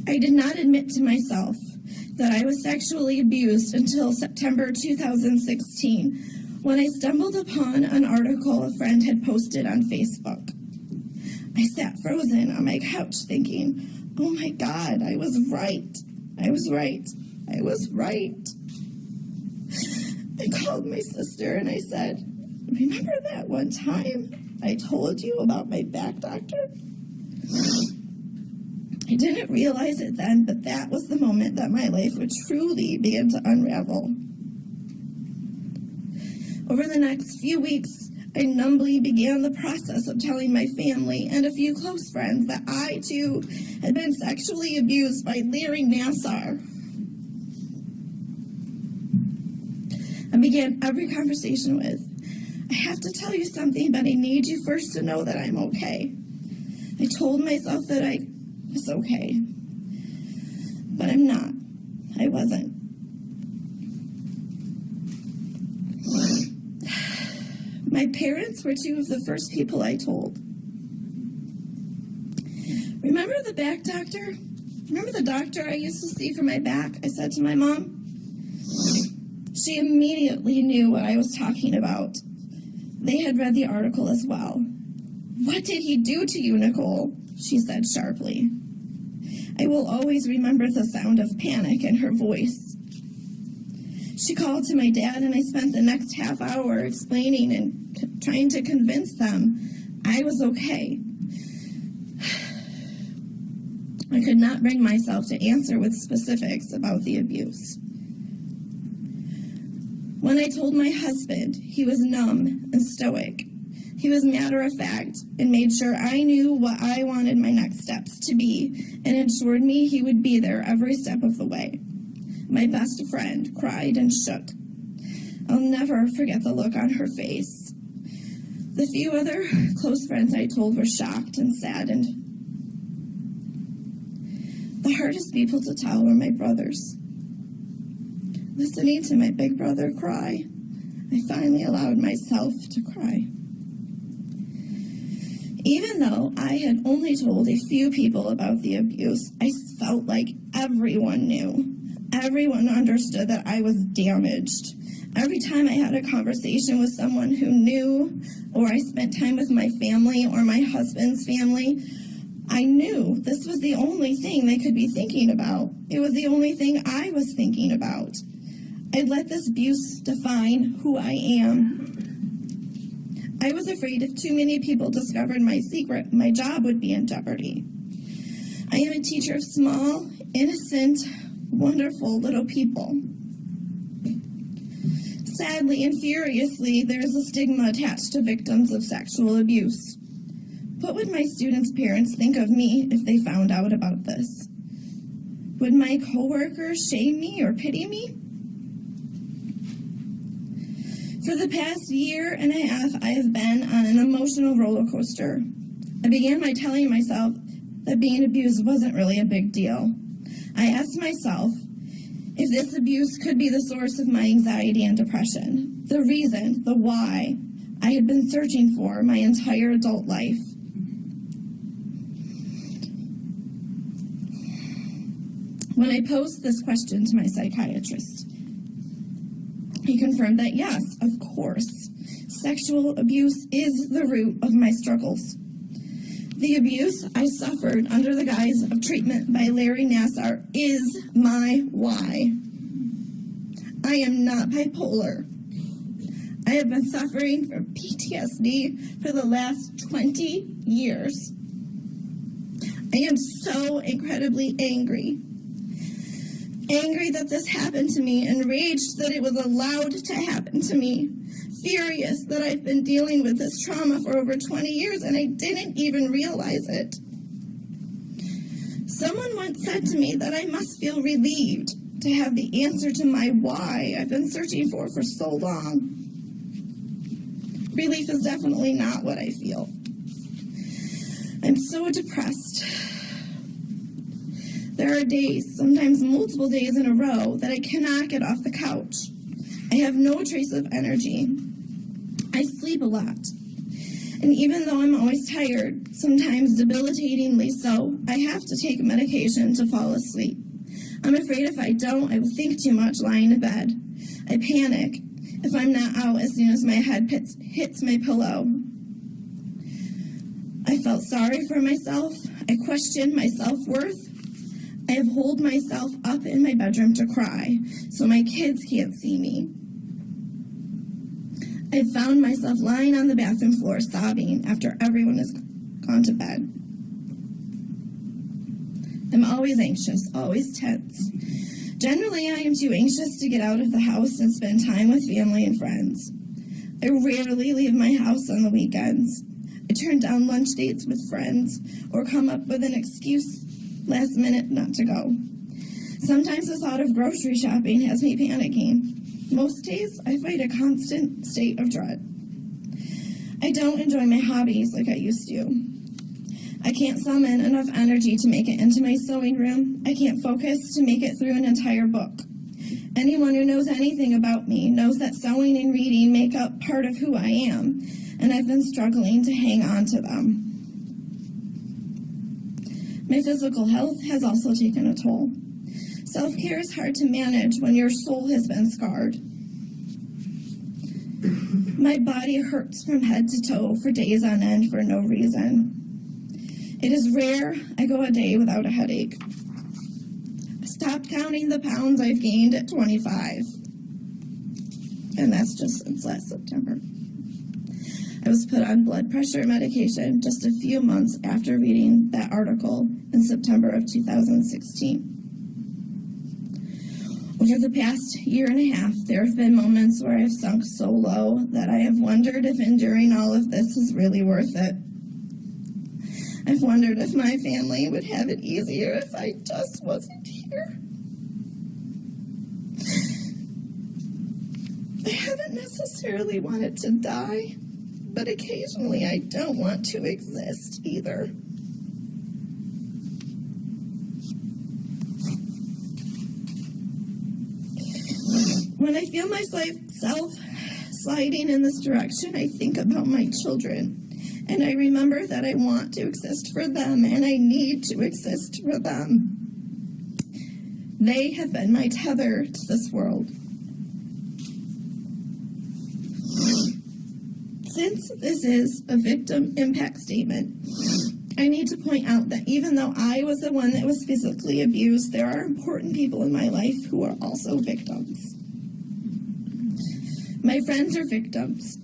I did not admit to myself that I was sexually abused until September 2016, when I stumbled upon an article a friend had posted on Facebook. I sat frozen on my couch thinking, oh my God, I was right. I was right. I was right. I called my sister and I said, remember that one time I told you about my back doctor? I didn't realize it then, but that was the moment that my life would truly begin to unravel. Over the next few weeks, I numbly began the process of telling my family and a few close friends that I, too, had been sexually abused by Larry Nassar. I began every conversation with, I have to tell you something, but I need you first to know that I'm okay. I told myself that I was okay, but I'm not. I wasn't. My parents were 2 of the first people I told. Remember the back doctor? Remember the doctor I used to see for my back? I said to my mom. She immediately knew what I was talking about. They had read the article as well. What did he do to you, Nicole? She said sharply. I will always remember the sound of panic in her voice. She called to my dad, and I spent the next half hour explaining and trying to convince them I was okay. I could not bring myself to answer with specifics about the abuse. When I told my husband, he was numb and stoic. He was matter-of-fact and made sure I knew what I wanted my next steps to be and assured me he would be there every step of the way. My best friend cried and shook. I'll never forget the look on her face. The few other close friends I told were shocked and saddened. The hardest people to tell were my brothers. Listening to my big brother cry, I finally allowed myself to cry. Even though I had only told a few people about the abuse, I felt like everyone knew. Everyone understood that I was damaged. Every time I had a conversation with someone who knew, or I spent time with my family or my husband's family, I knew this was the only thing they could be thinking about. It was the only thing I was thinking about. I'd let this abuse define who I am. I was afraid if too many people discovered my secret, my job would be in jeopardy. I am a teacher of small, innocent, wonderful little people. Sadly and furiously, there is a stigma attached to victims of sexual abuse. What would my students' parents think of me if they found out about this? Would my coworkers shame me or pity me? For the past year and a half, I have been on an emotional roller coaster. I began by telling myself that being abused wasn't really a big deal. I asked myself if this abuse could be the source of my anxiety and depression, the reason, the why I had been searching for my entire adult life. When I posed this question to my psychiatrist, he confirmed that yes, of course, sexual abuse is the root of my struggles. The abuse I suffered under the guise of treatment by Larry Nassar is my why. I am not bipolar. I have been suffering from PTSD for the last 20 years. I am so incredibly angry. Angry that this happened to me, enraged that it was allowed to happen to me, furious that I've been dealing with this trauma for over 20 years and I didn't even realize it. Someone once said to me that I must feel relieved to have the answer to my why I've been searching for so long. Relief is definitely not what I feel. I'm so depressed. There are days, sometimes multiple days in a row, that I cannot get off the couch. I have no trace of energy. I sleep a lot. And even though I'm always tired, sometimes debilitatingly so, I have to take medication to fall asleep. I'm afraid if I don't, I will think too much lying in bed. I panic if I'm not out as soon as my head hits my pillow. I felt sorry for myself. I questioned my self-worth. I have holed myself up in my bedroom to cry so my kids can't see me. I found myself lying on the bathroom floor sobbing after everyone has gone to bed. I'm always anxious, always tense. Generally, I am too anxious to get out of the house and spend time with family and friends. I rarely leave my house on the weekends. I turn down lunch dates with friends or come up with an excuse last minute not to go. Sometimes the thought of grocery shopping has me panicking. Most days, I fight a constant state of dread. I don't enjoy my hobbies like I used to. I can't summon enough energy to make it into my sewing room. I can't focus to make it through an entire book. Anyone who knows anything about me knows that sewing and reading make up part of who I am, and I've been struggling to hang on to them. My physical health has also taken a toll. Self-care is hard to manage when your soul has been scarred. My body hurts from head to toe for days on end for no reason. It is rare I go a day without a headache. I stopped counting the pounds I've gained at 25. And that's just since last September. I was put on blood pressure medication just a few months after reading that article in September of 2016. Over the past year and a half, there have been moments where I've sunk so low that I have wondered if enduring all of this is really worth it. I've wondered if my family would have it easier if I just wasn't here. I haven't necessarily wanted to die, but occasionally I don't want to exist either. When I feel myself sliding in this direction, I think about my children, and I remember that I want to exist for them, and I need to exist for them. They have been my tether to this world. Since this is a victim impact statement, I need to point out that even though I was the one that was physically abused, there are important people in my life who are also victims. My friends are victims.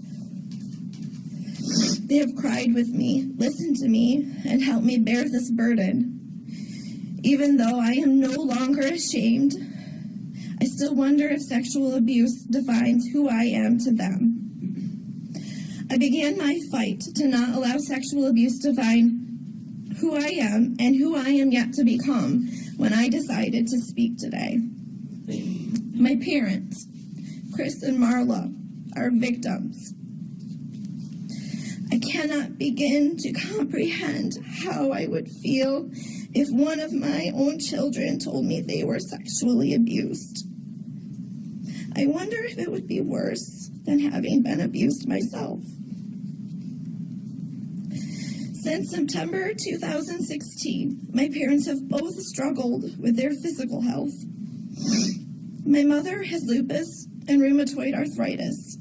They have cried with me, listened to me, and helped me bear this burden. Even though I am no longer ashamed, I still wonder if sexual abuse defines who I am to them. I began my fight to not allow sexual abuse to define who I am and who I am yet to become when I decided to speak today. My parents, Chris and Marla, are victims. I cannot begin to comprehend how I would feel if one of my own children told me they were sexually abused. I wonder if it would be worse than having been abused myself. Since September 2016, my parents have both struggled with their physical health. My mother has lupus and rheumatoid arthritis,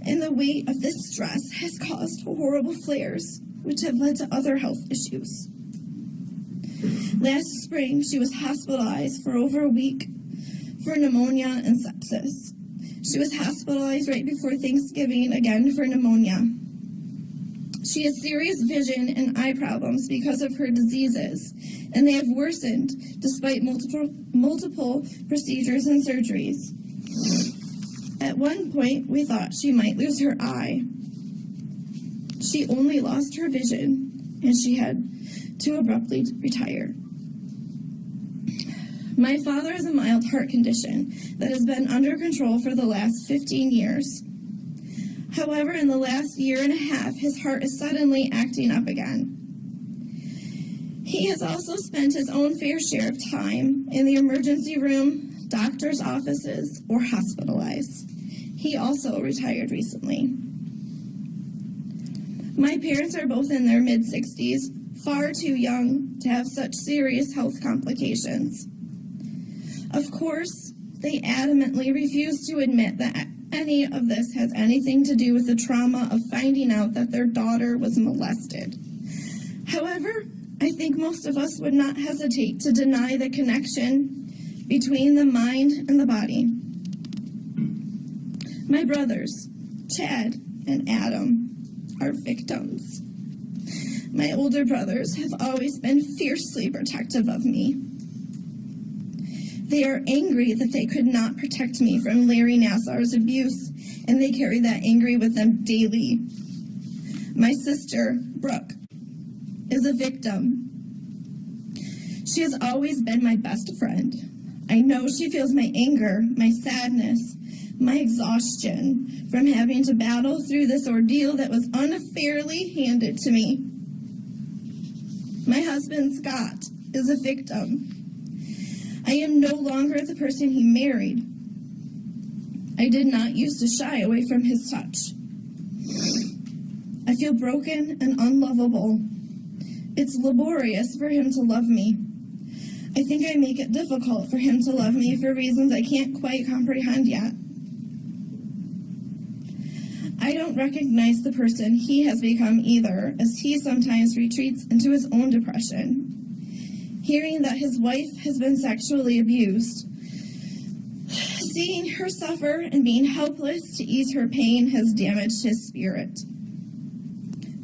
and the weight of this stress has caused horrible flares, which have led to other health issues. Last spring, she was hospitalized for over a week for pneumonia and sepsis. She was hospitalized right before Thanksgiving again for pneumonia. She has serious vision and eye problems because of her diseases, and they have worsened despite multiple procedures and surgeries. At one point, we thought she might lose her eye. She only lost her vision, and she had to abruptly retire. My father has a mild heart condition that has been under control for the last 15 years. However, in the last year and a half, his heart is suddenly acting up again. He has also spent his own fair share of time in the emergency room, doctor's offices, or hospitalized. He also retired recently. My parents are both in their mid-60s, far too young to have such serious health complications. Of course, they adamantly refuse to admit that any of this has anything to do with the trauma of finding out that their daughter was molested. However, I think most of us would not hesitate to deny the connection between the mind and the body. My brothers, Chad and Adam, are victims. My older brothers have always been fiercely protective of me. They are angry that they could not protect me from Larry Nassar's abuse, and they carry that anger with them daily. My sister, Brooke, is a victim. She has always been my best friend. I know she feels my anger, my sadness, my exhaustion from having to battle through this ordeal that was unfairly handed to me. My husband, Scott, is a victim. I am no longer the person he married. I did not used to shy away from his touch. I feel broken and unlovable. It's laborious for him to love me. I think I make it difficult for him to love me for reasons I can't quite comprehend yet. I don't recognize the person he has become either, as he sometimes retreats into his own depression. Hearing that his wife has been sexually abused, seeing her suffer and being helpless to ease her pain has damaged his spirit.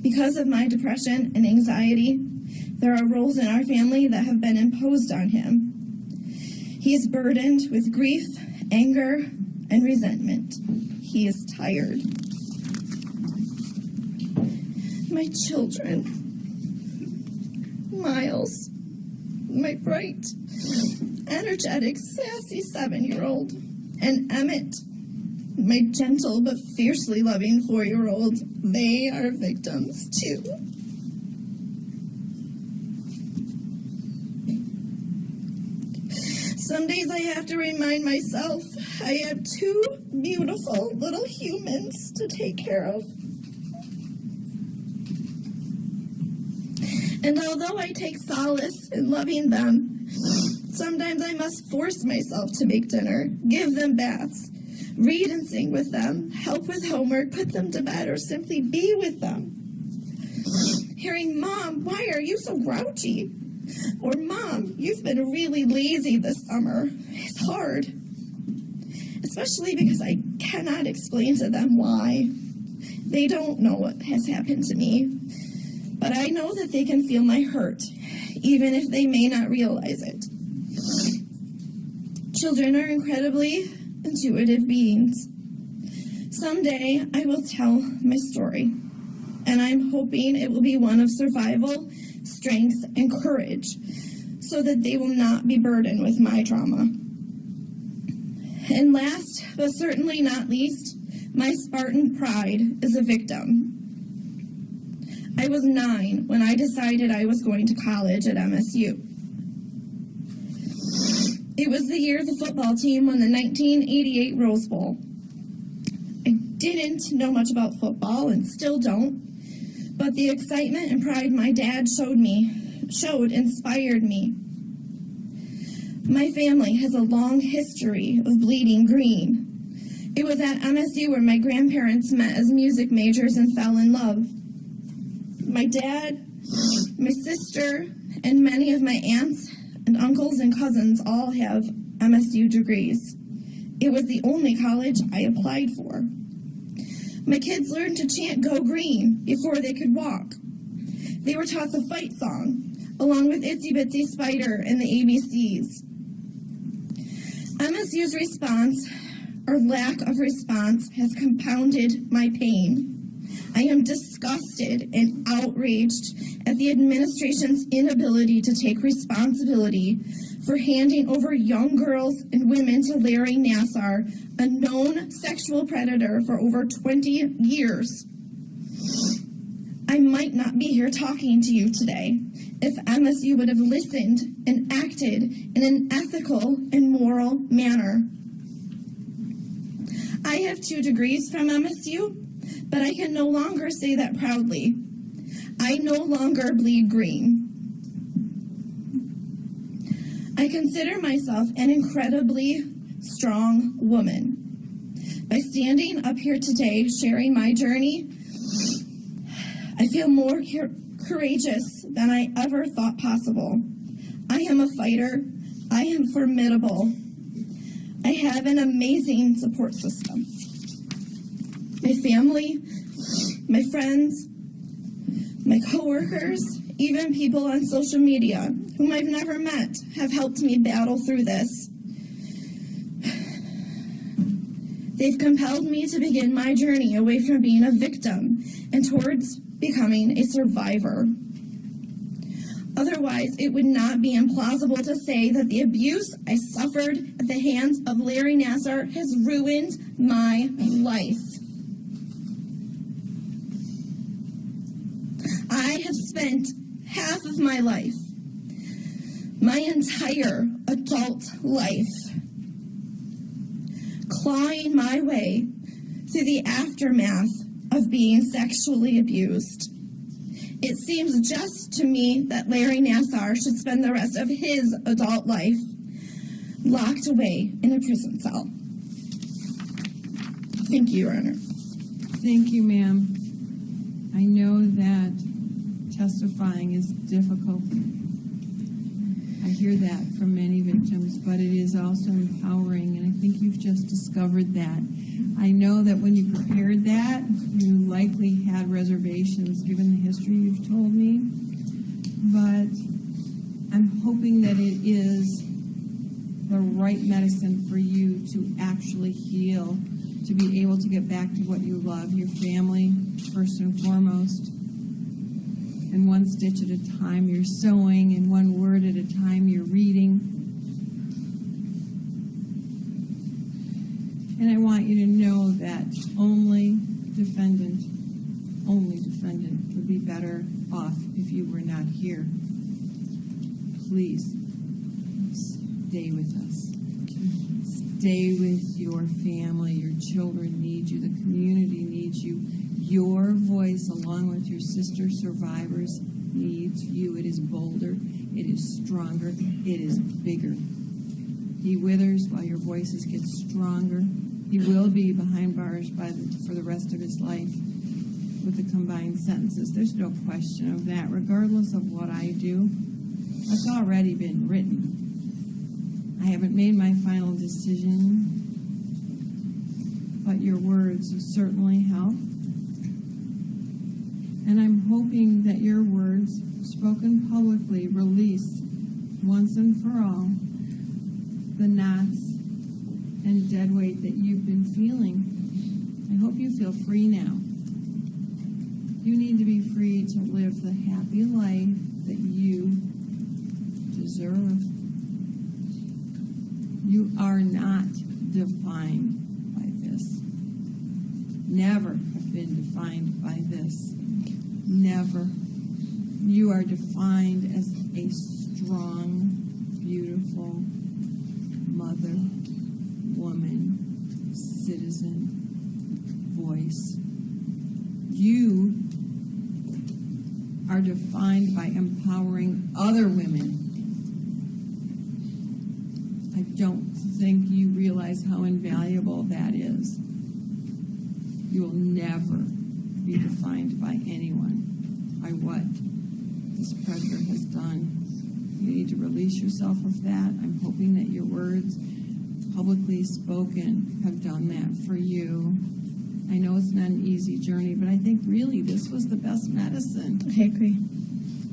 Because of my depression and anxiety, there are roles in our family that have been imposed on him. He is burdened with grief, anger, and resentment. He is tired. My children, Miles, my bright, energetic, sassy 7-year-old, and Emmett, my gentle but fiercely loving 4-year-old, they are victims too. Some days I have to remind myself I have 2 beautiful little humans to take care of. And although I take solace in loving them, sometimes I must force myself to make dinner, give them baths, read and sing with them, help with homework, put them to bed, or simply be with them. Hearing, "Mom, why are you so grouchy?" Or, "Mom, you've been really lazy this summer," is hard. Especially because I cannot explain to them why. They don't know what has happened to me. But I know that they can feel my hurt, even if they may not realize it. Children are incredibly intuitive beings. Someday I will tell my story, and I'm hoping it will be one of survival, strength, and courage, so that they will not be burdened with my trauma. And last, but certainly not least, my Spartan pride is a victim. I was 9 when I decided I was going to college at MSU. It was the year the football team won the 1988 Rose Bowl. I didn't know much about football and still don't, but the excitement and pride my dad showed inspired me. My family has a long history of bleeding green. It was at MSU where my grandparents met as music majors and fell in love. My dad, my sister, and many of my aunts and uncles and cousins all have MSU degrees. It was the only college I applied for. My kids learned to chant "Go Green" before they could walk. They were taught the fight song, along with Itsy Bitsy Spider and the ABCs. MSU's response, or lack of response, has compounded my pain. I am disgusted and outraged at the administration's inability to take responsibility for handing over young girls and women to Larry Nassar, a known sexual predator for over 20 years. I might not be here talking to you today if MSU would have listened and acted in an ethical and moral manner. I have 2 degrees from MSU, but I can no longer say that proudly. I no longer bleed green. I consider myself an incredibly strong woman. By standing up here today, sharing my journey, I feel more courageous than I ever thought possible. I am a fighter. I am formidable. I have an amazing support system. My family, my friends, my coworkers, even people on social media whom I've never met have helped me battle through this. They've compelled me to begin my journey away from being a victim and towards becoming a survivor. Otherwise, it would not be implausible to say that the abuse I suffered at the hands of Larry Nassar has ruined my life. I have spent half of my life, my entire adult life, clawing my way through the aftermath of being sexually abused. It seems just to me that Larry Nassar should spend the rest of his adult life locked away in a prison cell. Thank you, Your Honor. Thank you, ma'am. I know that testifying is difficult. I hear that from many victims, but it is also empowering, and I think you've just discovered that. I know that when you prepared that, you likely had reservations given the history you've told me, but I'm hoping that it is the right medicine for you to actually heal, to be able to get back to what you love, your family, first and foremost. And one stitch at a time you're sewing, and one word at a time you're reading. And I want you to know that only defendant would be better off if you were not here. Please, stay with us. Stay with your family. Your children need you. The community needs you. Your voice, along with your sister survivors, needs you. It is bolder. It is stronger. It is bigger. He withers while your voices get stronger. He will be behind bars for the rest of his life with the combined sentences. There's no question of that. Regardless of what I do, it's already been written. I haven't made my final decision, but your words certainly help. And I'm hoping that your words, spoken publicly, release once and for all the knots and dead weight that you've been feeling. I hope you feel free now. You need to be free to live the happy life that you deserve. You are not defined by this. Never have been defined by this. Never. You are defined as a strong, beautiful mother, woman, citizen, voice. You are defined by empowering other women. I don't think you realize how invaluable that is. You will never be defined by anyone, by what this predator has done. You need to release yourself of that. I'm hoping that your words, publicly spoken, have done that for you. I know it's not an easy journey, but I think really this was the best medicine. I agree.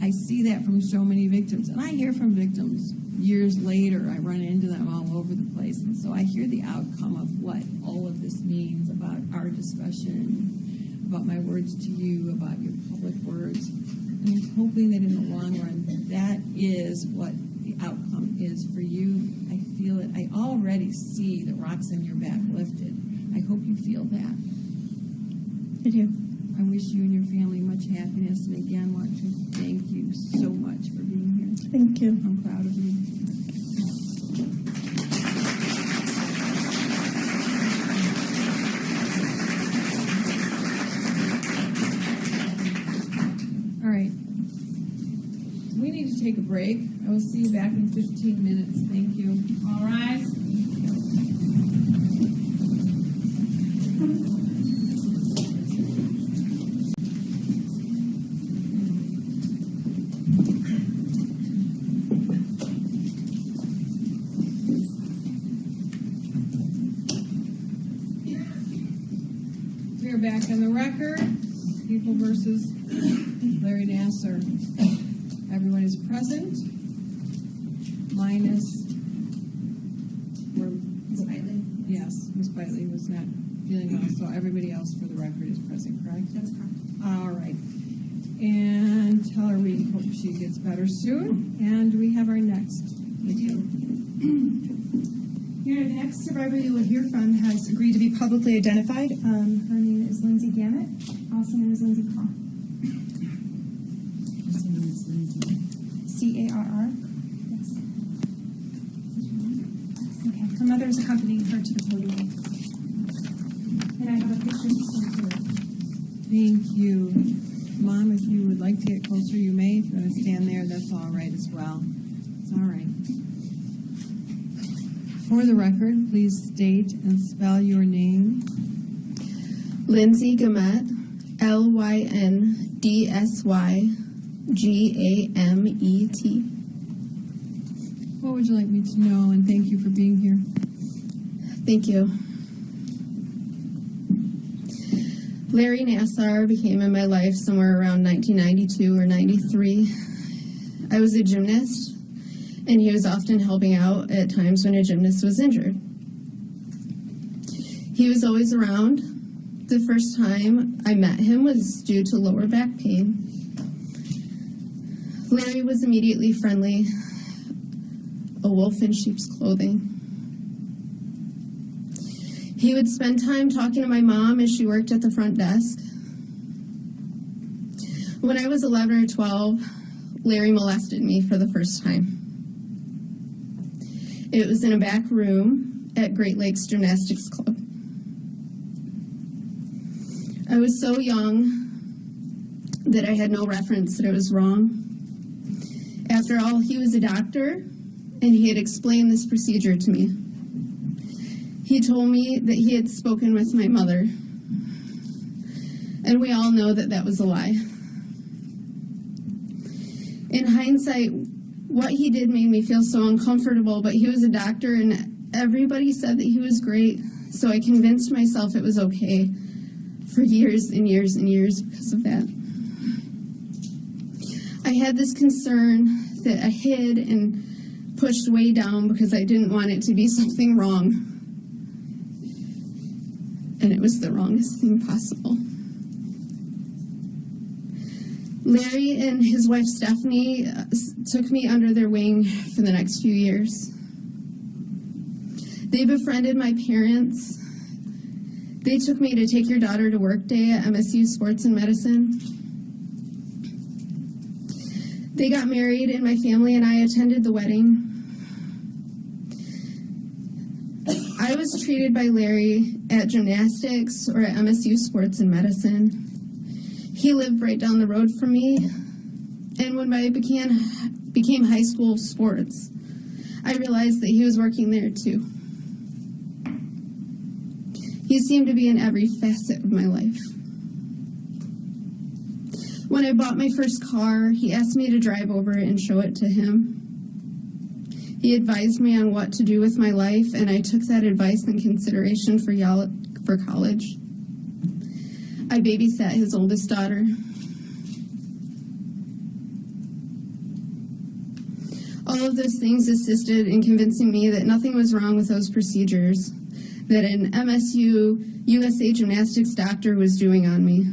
I see that from so many victims, and I hear from victims years later. I run into them all over the place, and so I hear the outcome of what all of this means about our discussion, about my words to you, about your public words. And I'm hoping that in the long run, that is what the outcome is for you. I feel it. I already see the rocks in your back lifted. I hope you feel that. I do. I wish you and your family much happiness, and again want to thank you so much for being here. Thank you. I'm proud of you. All right. We need to take a break. I will see you back in 15 minutes. Thank you. All rise. We are back on the record. People versus Larry Nassar. Everyone is present, minus Ms. Bitely. Yes, Ms. Bitely was not feeling well, so everybody else for the record is present, correct? That's correct. All right. And tell her we hope she gets better soon. And we have our next. We do. Here, the next survivor you will hear from has agreed to be publicly identified. Her name is Lindsay Gammett, also known as Lindsay Carr. What's her name is Lindsay? C-A-R-R. Yes. Okay. Her mother is accompanying her to the podium. And I have a picture to send to her. Thank you. Mom, if you would like to get closer, you may. If you want to stand there, that's all right as well. It's all right. For the record, please state and spell your name. Lindsay Gamet, Lyndsy Gamet. What would you like me to know? And thank you for being here. Thank you. Larry Nassar became in my life somewhere around 1992 or 93. I was a gymnast, and he was often helping out at times when a gymnast was injured. He was always around. The first time I met him was due to lower back pain. Larry was immediately friendly, a wolf in sheep's clothing. He would spend time talking to my mom as she worked at the front desk. When I was 11 or 12, Larry molested me for the first time. It was in a back room at Great Lakes Gymnastics Club. I was so young that I had no reference that it was wrong. After all, he was a doctor, and he had explained this procedure to me. He told me that he had spoken with my mother, and we all know that that was a lie. In hindsight, what he did made me feel so uncomfortable, but he was a doctor, and everybody said that he was great, so I convinced myself it was okay for years and years and years because of that. I had this concern that I hid and pushed way down because I didn't want it to be something wrong. And it was the wrongest thing possible. Larry and his wife Stephanie took me under their wing for the next few years. They befriended my parents. They took me to Take Your Daughter to Work Day at MSU Sports and Medicine. They got married, and my family and I attended the wedding. I was treated by Larry at gymnastics or at MSU Sports and Medicine. He lived right down the road from me, and when I became high school sports, I realized that he was working there too. He seemed to be in every facet of my life. When I bought my first car, he asked me to drive over it and show it to him. He advised me on what to do with my life, and I took that advice in consideration for college. I babysat his oldest daughter. All of those things assisted in convincing me that nothing was wrong with those procedures that an MSU USA Gymnastics doctor was doing on me.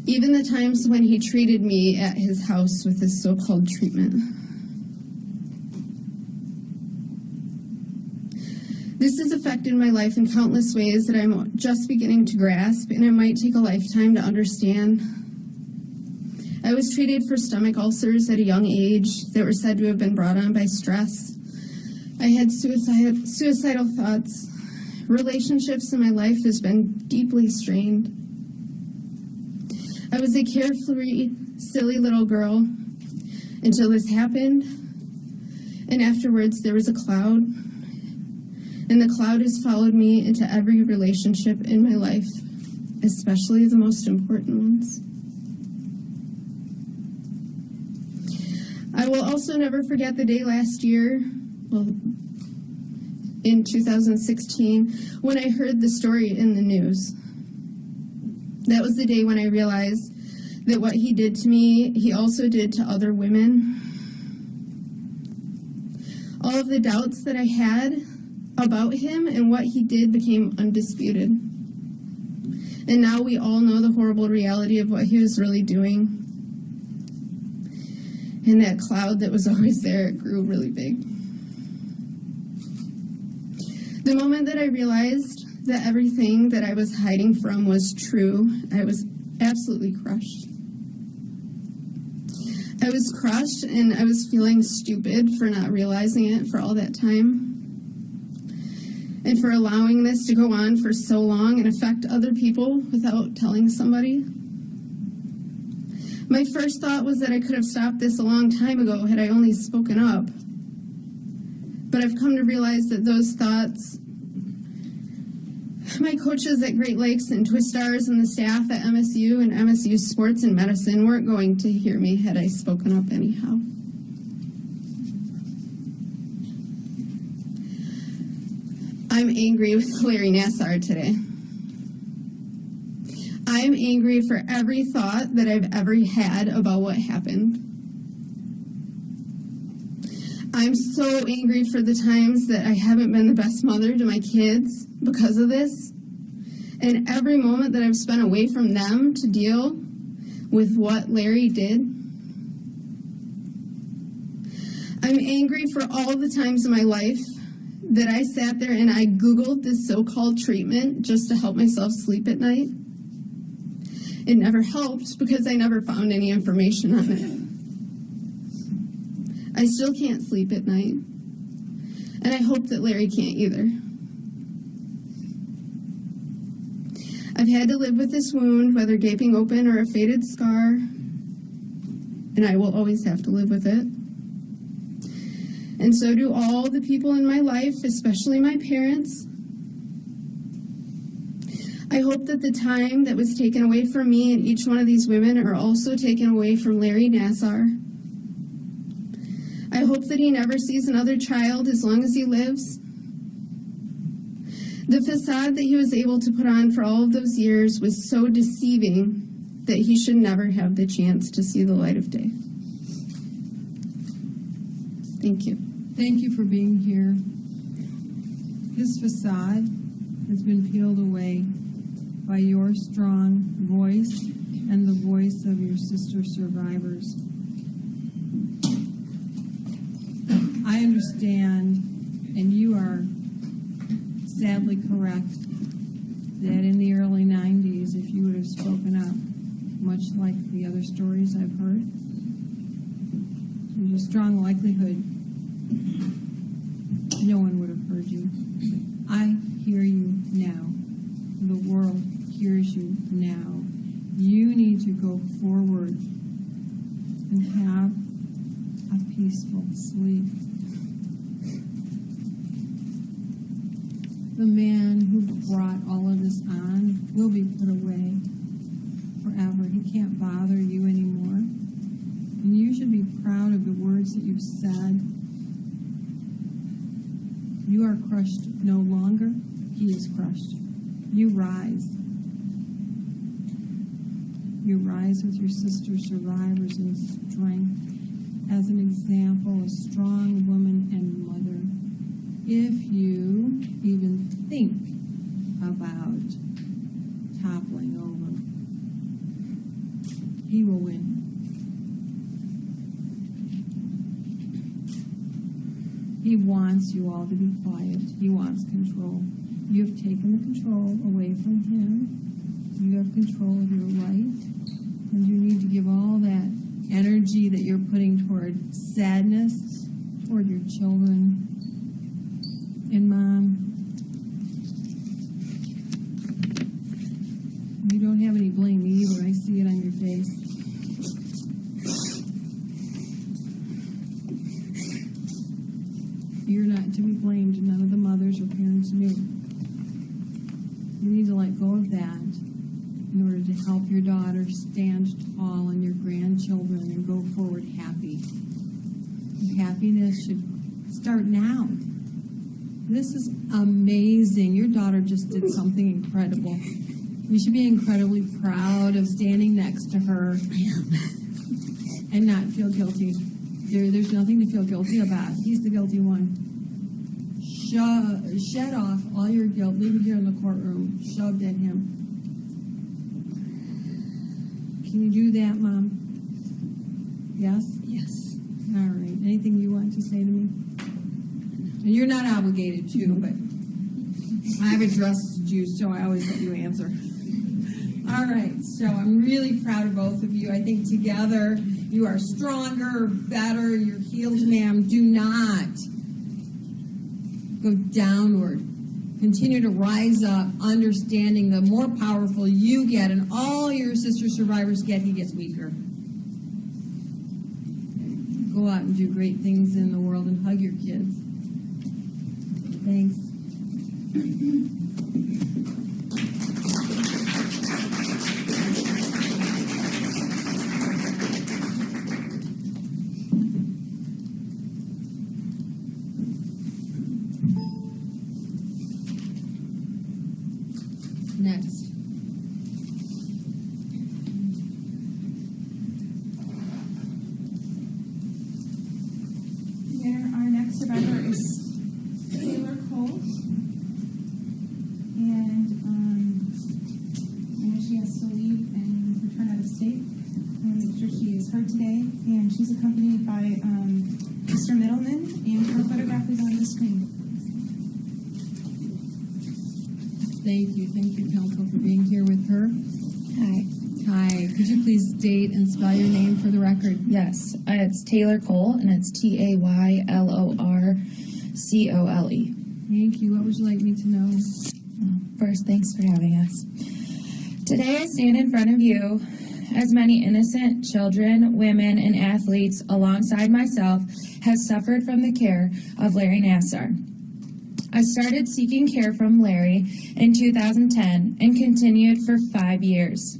Even the times when he treated me at his house with his so-called treatment. This has affected my life in countless ways that I'm just beginning to grasp, and it might take a lifetime to understand. I was treated for stomach ulcers at a young age that were said to have been brought on by stress. I had suicidal thoughts. Relationships in my life has been deeply strained. I was a carefree, silly little girl until this happened, and afterwards there was a cloud. And the cloud has followed me into every relationship in my life, especially the most important ones. I will also never forget the day last year, in 2016, when I heard the story in the news. That was the day when I realized that what he did to me, he also did to other women. All of the doubts that I had about him and what he did became undisputed. And now we all know the horrible reality of what he was really doing. And that cloud that was always there, it grew really big. The moment that I realized that everything that I was hiding from was true, I was absolutely crushed. I was crushed, and I was feeling stupid for not realizing it for all that time, and for allowing this to go on for so long and affect other people without telling somebody. My first thought was that I could have stopped this a long time ago had I only spoken up. But I've come to realize that those thoughts, my coaches at Great Lakes and Twistars and the staff at MSU and MSU Sports and Medicine weren't going to hear me had I spoken up anyhow. I'm angry with Larry Nassar today. I'm angry for every thought that I've ever had about what happened. I'm so angry for the times that I haven't been the best mother to my kids because of this, and every moment that I've spent away from them to deal with what Larry did. I'm angry for all the times in my life that I sat there and I Googled this so-called treatment just to help myself sleep at night. It never helped because I never found any information on it. I still can't sleep at night, and I hope that Larry can't either. I've had to live with this wound, whether gaping open or a faded scar, and I will always have to live with it. And so do all the people in my life, especially my parents. I hope that the time that was taken away from me and each one of these women are also taken away from Larry Nassar. I hope that he never sees another child as long as he lives. The facade that he was able to put on for all of those years was so deceiving that he should never have the chance to see the light of day. Thank you. Thank you for being here. His facade has been peeled away by your strong voice and the voice of your sister survivors. I understand, and you are sadly correct, that in the early 90s, if you would have spoken up, much like the other stories I've heard, there's a strong likelihood no one would have heard you. I hear you now. The world hears you now. You need to go forward and have a peaceful sleep. The man who brought all of this on will be put away forever. He can't bother you anymore. And you should be proud of the words that you've said. You are crushed no longer. He is crushed. You rise. You rise with your sister survivors in strength as an example, a strong woman and mother. If you even think about toppling over, he will win. He wants you all to be quiet. He wants control. You have taken the control away from him. You have control of your life. And you need to give all that energy that you're putting toward sadness, toward your children. And Mom, you don't have any blame either. I see it on your face. You're not to be blamed. None of the mothers or parents knew. You need to let go of that in order to help your daughter stand tall and your grandchildren and go forward happy. And happiness should start now. This is amazing. Your daughter just did something incredible. You should be incredibly proud of standing next to her and not feel guilty. There's nothing to feel guilty about. He's the guilty one. Shed off all your guilt. Leave it here in the courtroom. Shoved at him. Can you do that, Mom? Yes? Yes. All right. Anything you want to say to me? And you're not obligated to, but I've addressed you, so I always let you answer. All right. So I'm really proud of both of you. I think together you are stronger, better. You're healed, ma'am. Do not go downward. Continue to rise up, understanding the more powerful you get and all your sister survivors get, he gets weaker. Go out and do great things in the world and hug your kids. Thanks. next? Our next survivor is Taylor Cole. And I know she has to leave and return out of state. I want to make sure she is heard today. And she's accompanied by Mr. Middleman, and her photograph is on the screen. Thank you, counsel, for being here with her. Hi. Hi. Could you please date and spell your name for the record? Yes, it's Taylor Cole, and it's Taylorcole. Thank you. What would you like me to know? First, thanks for having us. Today I stand in front of you as many innocent children, women, and athletes alongside myself have suffered from the care of Larry Nassar. I started seeking care from Larry in 2010 and continued for 5 years.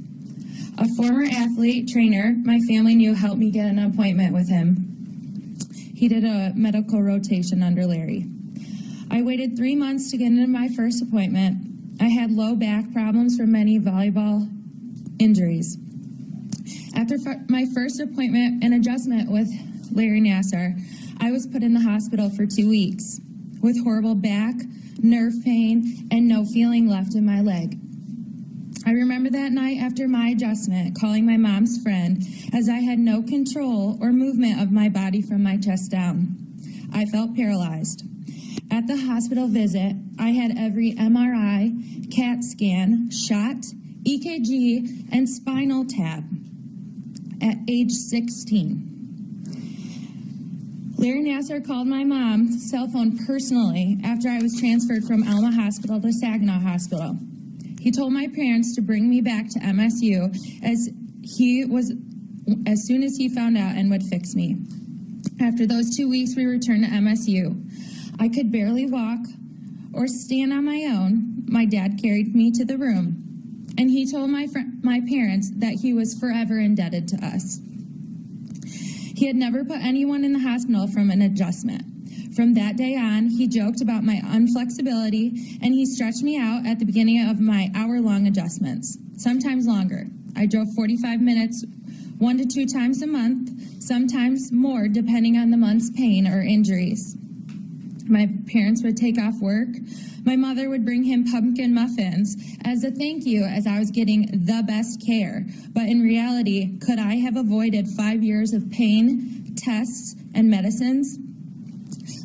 A former athlete trainer my family knew helped me get an appointment with him. He did a medical rotation under Larry. I waited 3 months to get into my first appointment. I had low back problems from many volleyball injuries. After my first appointment and adjustment with Larry Nassar, I was put in the hospital for 2 weeks with horrible back, nerve pain, and no feeling left in my leg. I remember that night after my adjustment calling my mom's friend as I had no control or movement of my body from my chest down. I felt paralyzed. At the hospital visit, I had every MRI, CAT scan, shot, EKG, and spinal tap at age 16. Larry Nassar called my mom's cell phone personally after I was transferred from Alma Hospital to Saginaw Hospital. He told my parents to bring me back to MSU as soon as he found out and would fix me. After those 2 weeks, we returned to MSU. I could barely walk or stand on my own. My dad carried me to the room, and he told my parents that he was forever indebted to us. He had never put anyone in the hospital from an adjustment. From that day on, he joked about my unflexibility, and he stretched me out at the beginning of my hour-long adjustments, sometimes longer. I drove 45 minutes 1 to 2 times a month, sometimes more depending on the month's pain or injuries. My parents would take off work. My mother would bring him pumpkin muffins as a thank you as I was getting the best care. But in reality, could I have avoided 5 years of pain, tests, and medicines?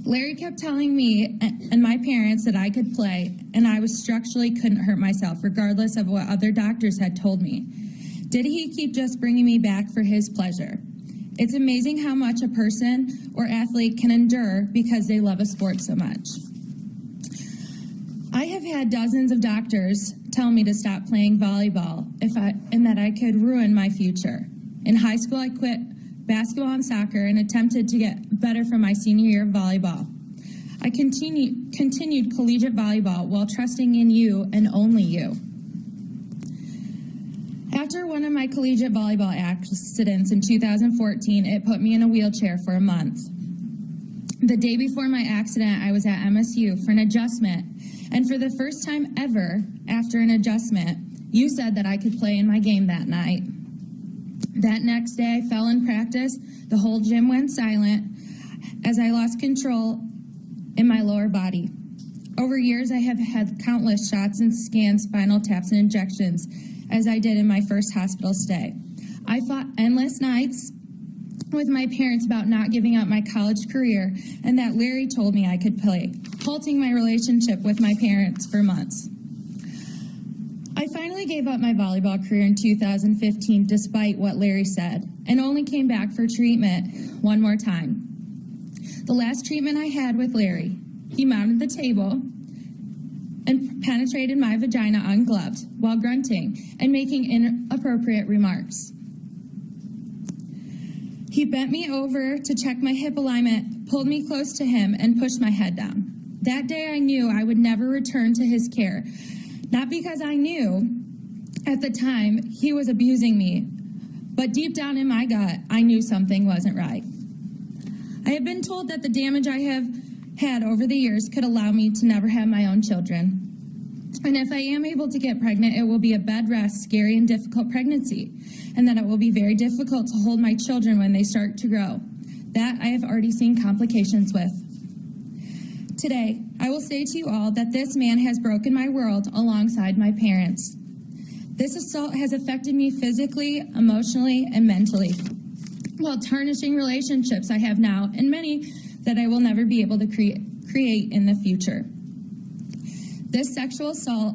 Larry kept telling me and my parents that I could play, and I structurally couldn't hurt myself, regardless of what other doctors had told me. Did he keep just bringing me back for his pleasure? It's amazing how much a person or athlete can endure because they love a sport so much. I have had dozens of doctors tell me to stop playing volleyball and that I could ruin my future. In high school, I quit basketball and soccer and attempted to get better for my senior year of volleyball. I continued collegiate volleyball while trusting in you and only you. After one of my collegiate volleyball accidents in 2014, it put me in a wheelchair for a month. The day before my accident, I was at MSU for an adjustment, and for the first time ever after an adjustment, you said that I could play in my game that night. That next day, I fell in practice. The whole gym went silent as I lost control in my lower body. Over years, I have had countless shots and scans, spinal taps, and injections, as I did in my first hospital stay. I fought endless nights with my parents about not giving up my college career, and that Larry told me I could play, halting my relationship with my parents for months. I finally gave up my volleyball career in 2015 despite what Larry said, and only came back for treatment one more time. The last treatment I had with Larry, he mounted the table and penetrated my vagina ungloved while grunting and making inappropriate remarks. He bent me over to check my hip alignment, pulled me close to him, and pushed my head down. That day I knew I would never return to his care. Not because I knew at the time he was abusing me, but deep down in my gut, I knew something wasn't right. I have been told that the damage I have had over the years could allow me to never have my own children. And if I am able to get pregnant, it will be a bed rest, scary, and difficult pregnancy, and that it will be very difficult to hold my children when they start to grow. That I have already seen complications with. Today, I will say to you all that this man has broken my world alongside my parents. This assault has affected me physically, emotionally, and mentally, while tarnishing relationships I have now and many that I will never be able to create in the future. This sexual assault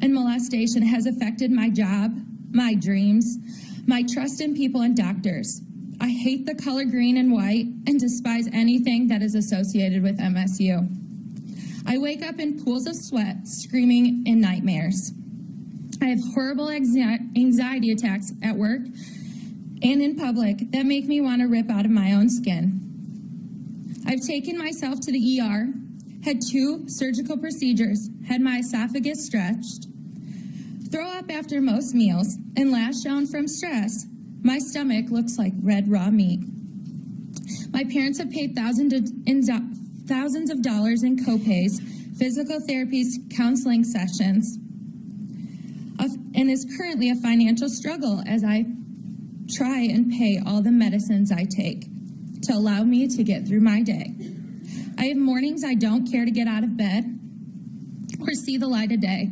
and molestation has affected my job, my dreams, my trust in people and doctors. I hate the color green and white and despise anything that is associated with MSU. I wake up in pools of sweat, screaming in nightmares. I have horrible anxiety attacks at work and in public that make me want to rip out of my own skin. I've taken myself to the ER, had 2 surgical procedures, had my esophagus stretched, throw up after most meals, and lash down from stress. My stomach looks like red raw meat. My parents have paid thousands of dollars in copays, physical therapies, counseling sessions, and is currently a financial struggle as I try and pay all the medicines I take to allow me to get through my day. I have mornings I don't care to get out of bed or see the light of day.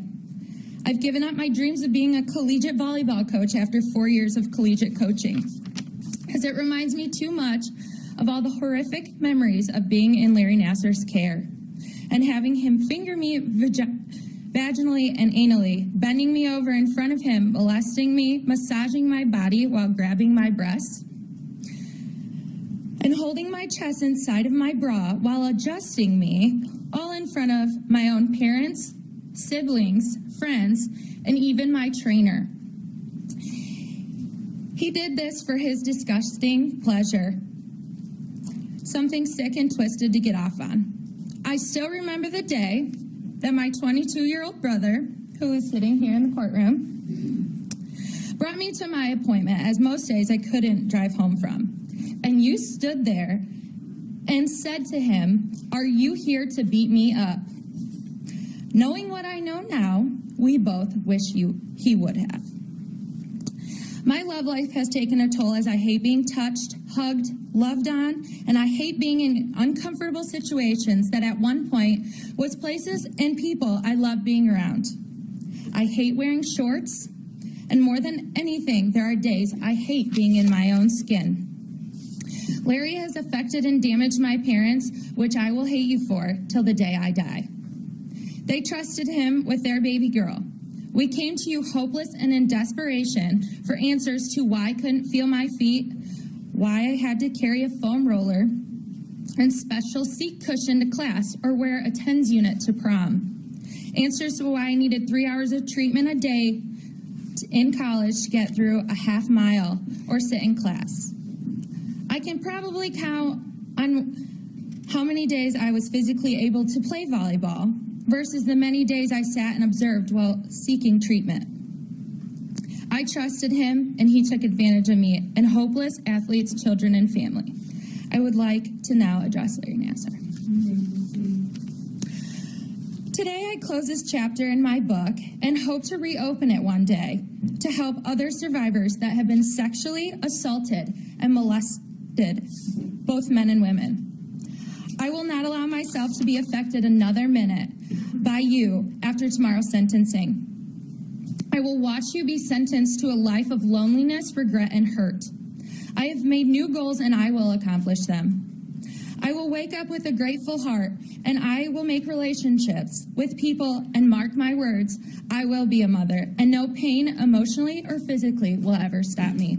I've given up my dreams of being a collegiate volleyball coach after 4 years of collegiate coaching, as it reminds me too much of all the horrific memories of being in Larry Nassar's care and having him finger me vaginally and anally, bending me over in front of him, molesting me, massaging my body while grabbing my breasts, and holding my chest inside of my bra while adjusting me, all in front of my own parents, siblings, friends, and even my trainer. He did this for his disgusting pleasure, something sick and twisted to get off on. I still remember the day that my 22-year-old brother, who is sitting here in the courtroom, brought me to my appointment, as most days I couldn't drive home from. And you stood there and said to him, "Are you here to beat me up?" Knowing what I know now, we both wish he would have. My love life has taken a toll as I hate being touched, hugged, loved on, and I hate being in uncomfortable situations that at one point was places and people I loved being around. I hate wearing shorts, and more than anything, there are days I hate being in my own skin. Larry has affected and damaged my parents, which I will hate you for till the day I die. They trusted him with their baby girl. We came to you hopeless and in desperation for answers to why I couldn't feel my feet, why I had to carry a foam roller and special seat cushion to class or wear a TENS unit to prom. Answers to why I needed 3 hours of treatment a day in college to get through a half mile or sit in class. I can probably count on how many days I was physically able to play volleyball versus the many days I sat and observed while seeking treatment. I trusted him, and he took advantage of me and hopeless athletes, children, and family. I would like to now address Larry Nassar. Today, I close this chapter in my book and hope to reopen it one day to help other survivors that have been sexually assaulted and molested, both men and women. I will not allow myself to be affected another minute by you after tomorrow's sentencing. I will watch you be sentenced to a life of loneliness, regret, and hurt. I have made new goals and I will accomplish them. I will wake up with a grateful heart and I will make relationships with people and mark my words, I will be a mother and no pain emotionally or physically will ever stop me.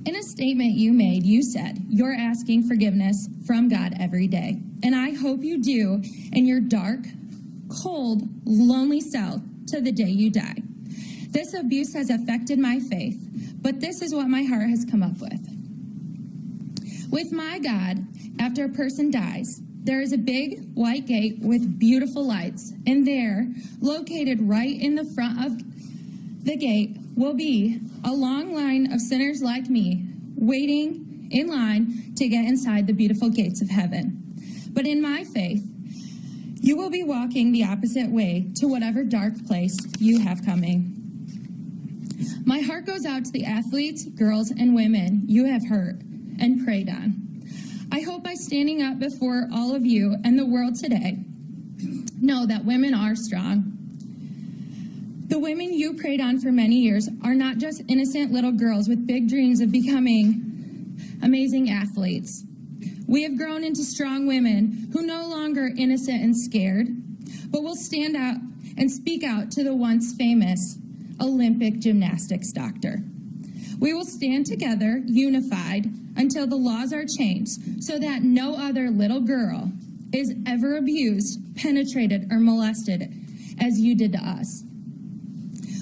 In a statement you made, you said, you're asking forgiveness from God every day. And I hope you do in your dark, cold, lonely cell to the day you die. This abuse has affected my faith, but this is what my heart has come up with. With my God, after a person dies, there is a big white gate with beautiful lights, and there, located right in the front of the gate, will be a long line of sinners like me, waiting in line to get inside the beautiful gates of heaven. But in my faith, You will be walking the opposite way to whatever dark place you have coming. My heart goes out to the athletes, girls, and women you have hurt and preyed on. I hope by standing up before all of you and the world today, know that women are strong. The women you preyed on for many years are not just innocent little girls with big dreams of becoming amazing athletes. We have grown into strong women who no longer are innocent and scared, but will stand out and speak out to the once famous Olympic gymnastics doctor. We will stand together, unified, until the laws are changed so that no other little girl is ever abused, penetrated, or molested as you did to us.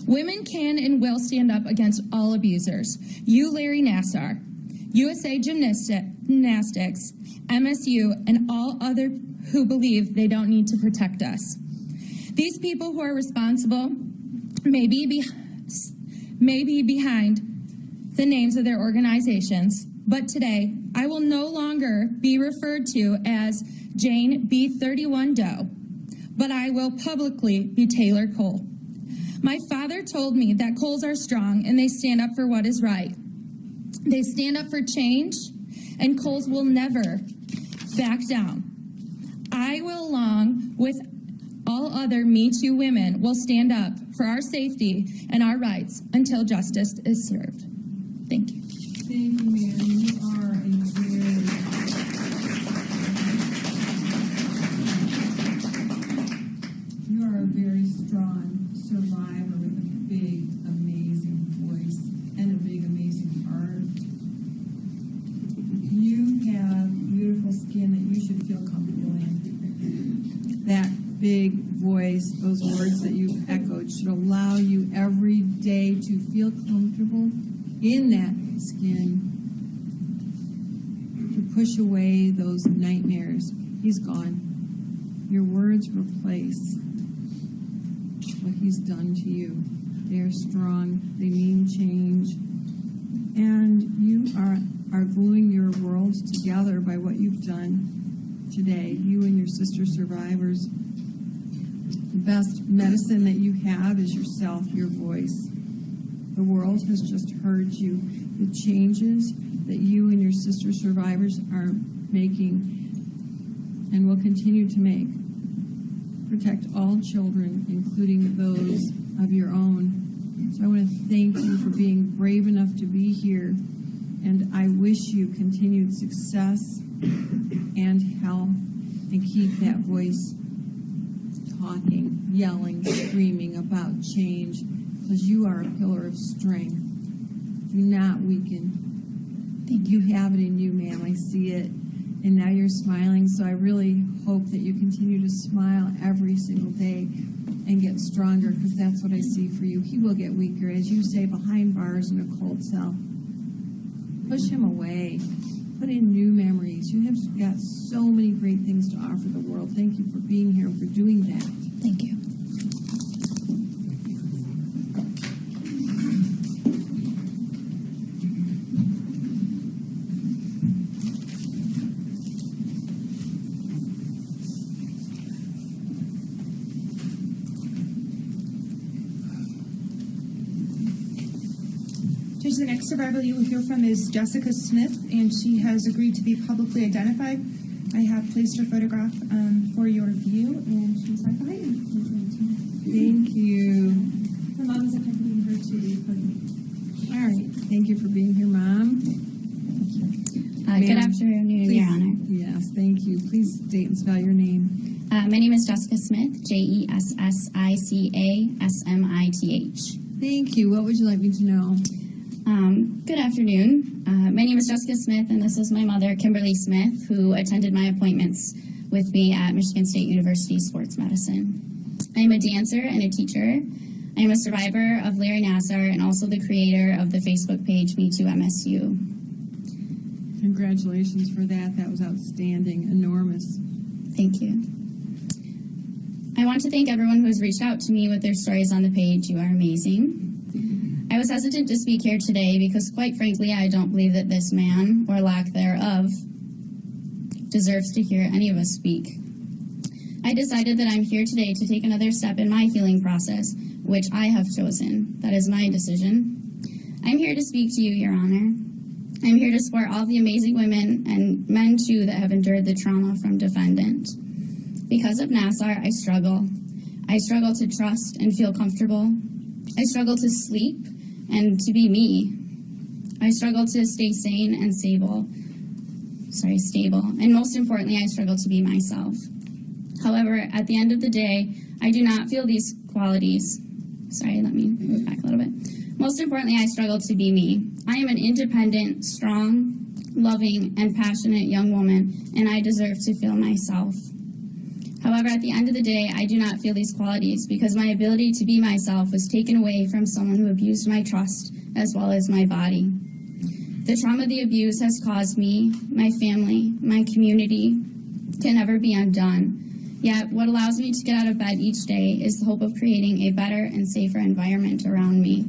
Women can and will stand up against all abusers. You, Larry Nassar, USA Gymnastics, MSU, and all other who believe they don't need to protect us. These people who are responsible may be behind the names of their organizations, but today I will no longer be referred to as Jane B31 Doe, but I will publicly be Taylor Cole. My father told me that Coles are strong and they stand up for what is right. They stand up for change, and Coles will never back down. I will, along with all other Me Too women, will stand up for our safety and our rights until justice is served. Thank you. Thank you, Mary. You are a very strong survivor with a big, amazing voice and a big, amazing heart. You have beautiful skin that you should feel comfortable in. That big voice, those words that you echoed, should allow you every day to feel comfortable in that skin, to push away those nightmares. He's gone. Your words replace what he's done to you. They are strong. They mean change. And you are gluing your world together by what you've done today. You and your sister survivors. The best medicine that you have is yourself, your voice. The world has just heard you. The changes that you and your sister survivors are making and will continue to make. Protect all children, including those of your own. So I want to thank you for being brave enough to be here, and I wish you continued success and health, and keep that voice talking, yelling, screaming about change, because you are a pillar of strength. Do not weaken. Thank you. You have it in you, ma'am. I see it. And now you're smiling, so I really hope that you continue to smile every single day and get stronger, because that's what I see for you. He will get weaker, as you say, behind bars in a cold cell. Push him away. Put in new memories. You have got so many great things to offer the world. Thank you for being here and for doing that. Thank you. The next survivor you will hear from is Jessica Smith, and she has agreed to be publicly identified. I have placed her photograph for your view, and she's right behind you. Thank you. Her mom is accompanying her to the podium. All right. Thank you for being here, Mom. Good afternoon, Your Honor. Yes, thank you. Please state and spell your name. My name is Jessica Smith, Jessicasmith. Thank you. What would you like me to know? Good afternoon. My name is Jessica Smith, and this is my mother, Kimberly Smith, who attended my appointments with me at Michigan State University Sports Medicine. I am a dancer and a teacher. I am a survivor of Larry Nassar and also the creator of the Facebook page Me Too MSU. Congratulations for that. That was outstanding. Enormous. Thank you. I want to thank everyone who has reached out to me with their stories on the page. You are amazing. I was hesitant to speak here today because, quite frankly, I don't believe that this man, or lack thereof, deserves to hear any of us speak. I decided that I'm here today to take another step in my healing process, which I have chosen. That is my decision. I'm here to speak to you, Your Honor. I'm here to support all the amazing women and men, too, that have endured the trauma from defendant. Because of Nassar, I struggle. I struggle to trust and feel comfortable. I struggle to sleep and to be me. I struggle to stay sane and stable. And most importantly, I struggle to be myself. However, at the end of the day, I do not feel these qualities. Let me move back a little bit. Most importantly, I struggle to be me. I am an independent, strong, loving, and passionate young woman, and I deserve to feel myself. However, at the end of the day, I do not feel these qualities because my ability to be myself was taken away from someone who abused my trust as well as my body. The trauma of the abuse has caused me, my family, my community to never be undone. Yet, what allows me to get out of bed each day is the hope of creating a better and safer environment around me.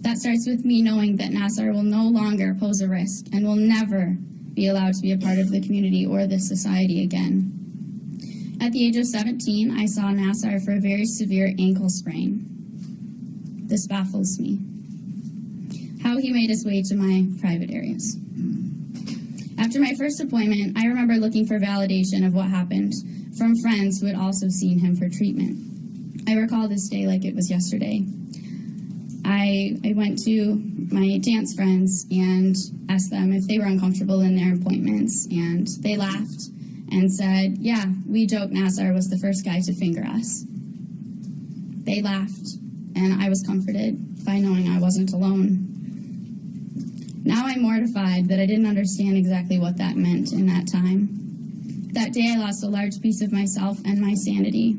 That starts with me knowing that Nassar will no longer pose a risk and will never be allowed to be a part of the community or this society again. At the age of 17, I saw Nassar for a very severe ankle sprain. This baffles me. How he made his way to my private areas. After my first appointment, I remember looking for validation of what happened from friends who had also seen him for treatment. I recall this day like it was yesterday. I went to my dance friends and asked them if they were uncomfortable in their appointments, and they laughed and said, yeah, we joked Nassar was the first guy to finger us. They laughed, and I was comforted by knowing I wasn't alone. Now I'm mortified that I didn't understand exactly what that meant in that time. That day I lost a large piece of myself and my sanity.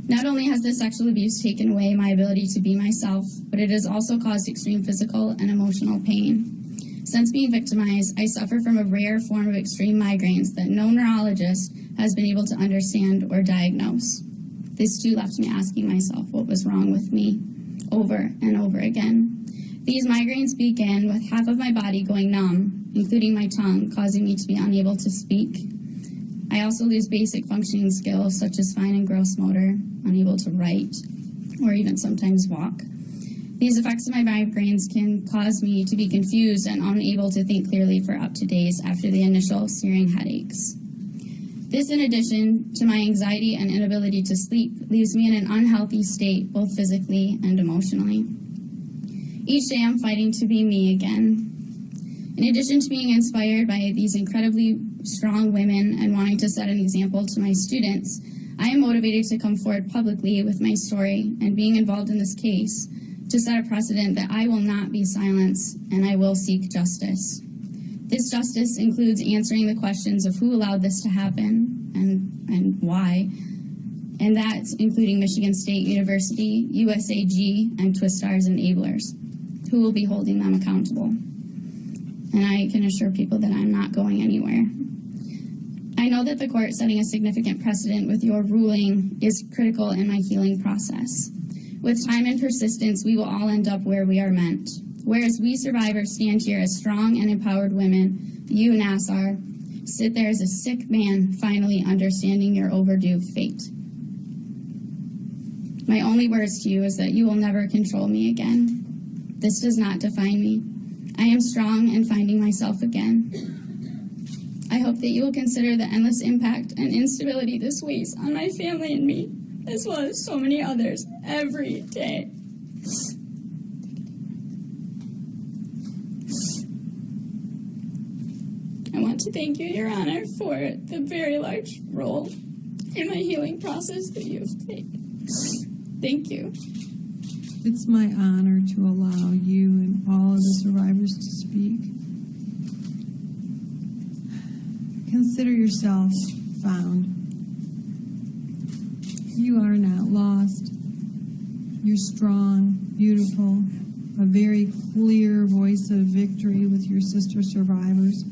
Not only has the sexual abuse taken away my ability to be myself, but it has also caused extreme physical and emotional pain. Since being victimized, I suffer from a rare form of extreme migraines that no neurologist has been able to understand or diagnose. This too left me asking myself what was wrong with me over and over again. These migraines begin with half of my body going numb, including my tongue, causing me to be unable to speak. I also lose basic functioning skills such as fine and gross motor, unable to write, or even sometimes walk. These effects of my migraines can cause me to be confused and unable to think clearly for up to days after the initial searing headaches. This, in addition to my anxiety and inability to sleep, leaves me in an unhealthy state, both physically and emotionally. Each day I'm fighting to be me again. In addition to being inspired by these incredibly strong women and wanting to set an example to my students, I am motivated to come forward publicly with my story and being involved in this case to set a precedent that I will not be silenced and I will seek justice. This justice includes answering the questions of who allowed this to happen and why, and that's including Michigan State University, USAG, and Twistar's enablers, who will be holding them accountable. And I can assure people that I'm not going anywhere. I know that the court setting a significant precedent with your ruling is critical in my healing process. With time and persistence, we will all end up where we are meant. Whereas we survivors stand here as strong and empowered women, you, Nassar, sit there as a sick man finally understanding your overdue fate. My only words to you is that you will never control me again. This does not define me. I am strong and finding myself again. I hope that you will consider the endless impact and instability this weighs on my family and me, as well as so many others, every day. I want to thank you, Your Honor, for the very large role in my healing process that you've taken. Thank you. It's my honor to allow you and all of the survivors to speak. Consider yourself found. You are not lost. You're strong, beautiful, a very clear voice of victory with your sister survivors.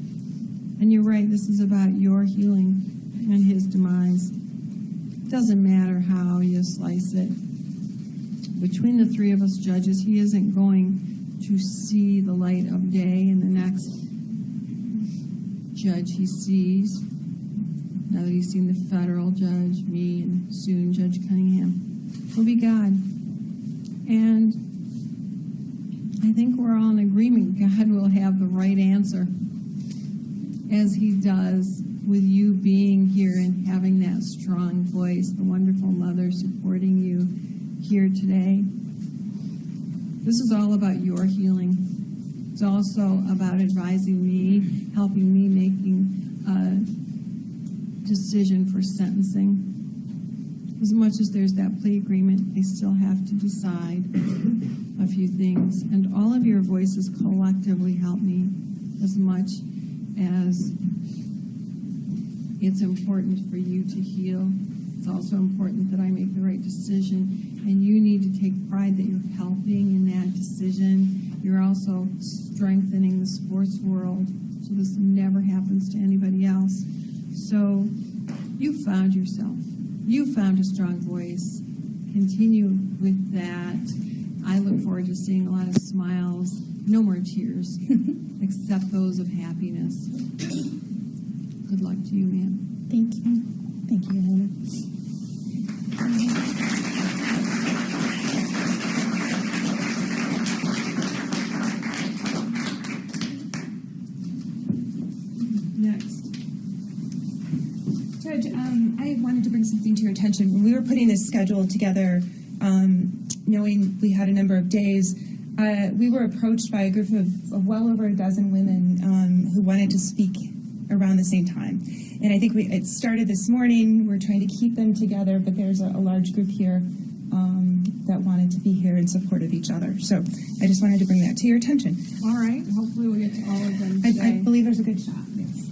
And you're right, this is about your healing and his demise. It doesn't matter how you slice it. Between the three of us judges, he isn't going to see the light of day, and the next judge he sees Now that he's seen the federal judge, me, and soon Judge Cunningham, will be God. And I think we're all in agreement God will have the right answer, as he does with you being here and having that strong voice, the wonderful mother supporting you here today. This is all about your healing. It's also about advising me, helping me making a decision for sentencing. As much as there's that plea agreement, I still have to decide a few things. And all of your voices collectively help me as much as it's important for you to heal. It's also important that I make the right decision. And you need to take pride that you're helping in that decision. You're also strengthening the sports world so this never happens to anybody else. So you found yourself. You found a strong voice. Continue with that. I look forward to seeing a lot of smiles. No more tears, except those of happiness. Good luck to you, ma'am. Thank you. Thank you, Hannah. Next. Judge, I wanted to bring something to your attention. When we were putting this schedule together, knowing we had a number of days, we were approached by a group of well over a dozen women who wanted to speak around the same time. And I think it started this morning. We're trying to keep them together, but there's a large group here that wanted to be here in support of each other. So I just wanted to bring that to your attention. All right. Hopefully we'll get to all of them today. I believe there's a good shot, yes.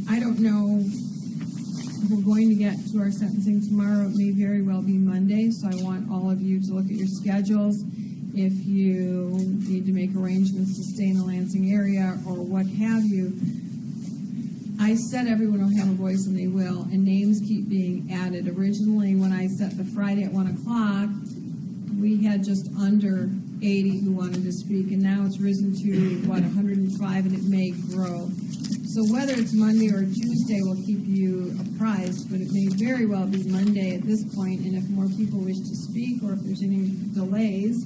I don't know if we're going to get to our sentencing tomorrow. It may very well be Monday, so I want all of you to look at your schedules. If you need to make arrangements to stay in the Lansing area or what have you, I said everyone will have a voice, and they will, and names keep being added. Originally, when I set the Friday at 1 o'clock, we had just under 80 who wanted to speak, and now it's risen to, 105, and it may grow. So whether it's Monday or Tuesday, we'll keep you apprised, but it may very well be Monday at this point, and if more people wish to speak, or if there's any delays,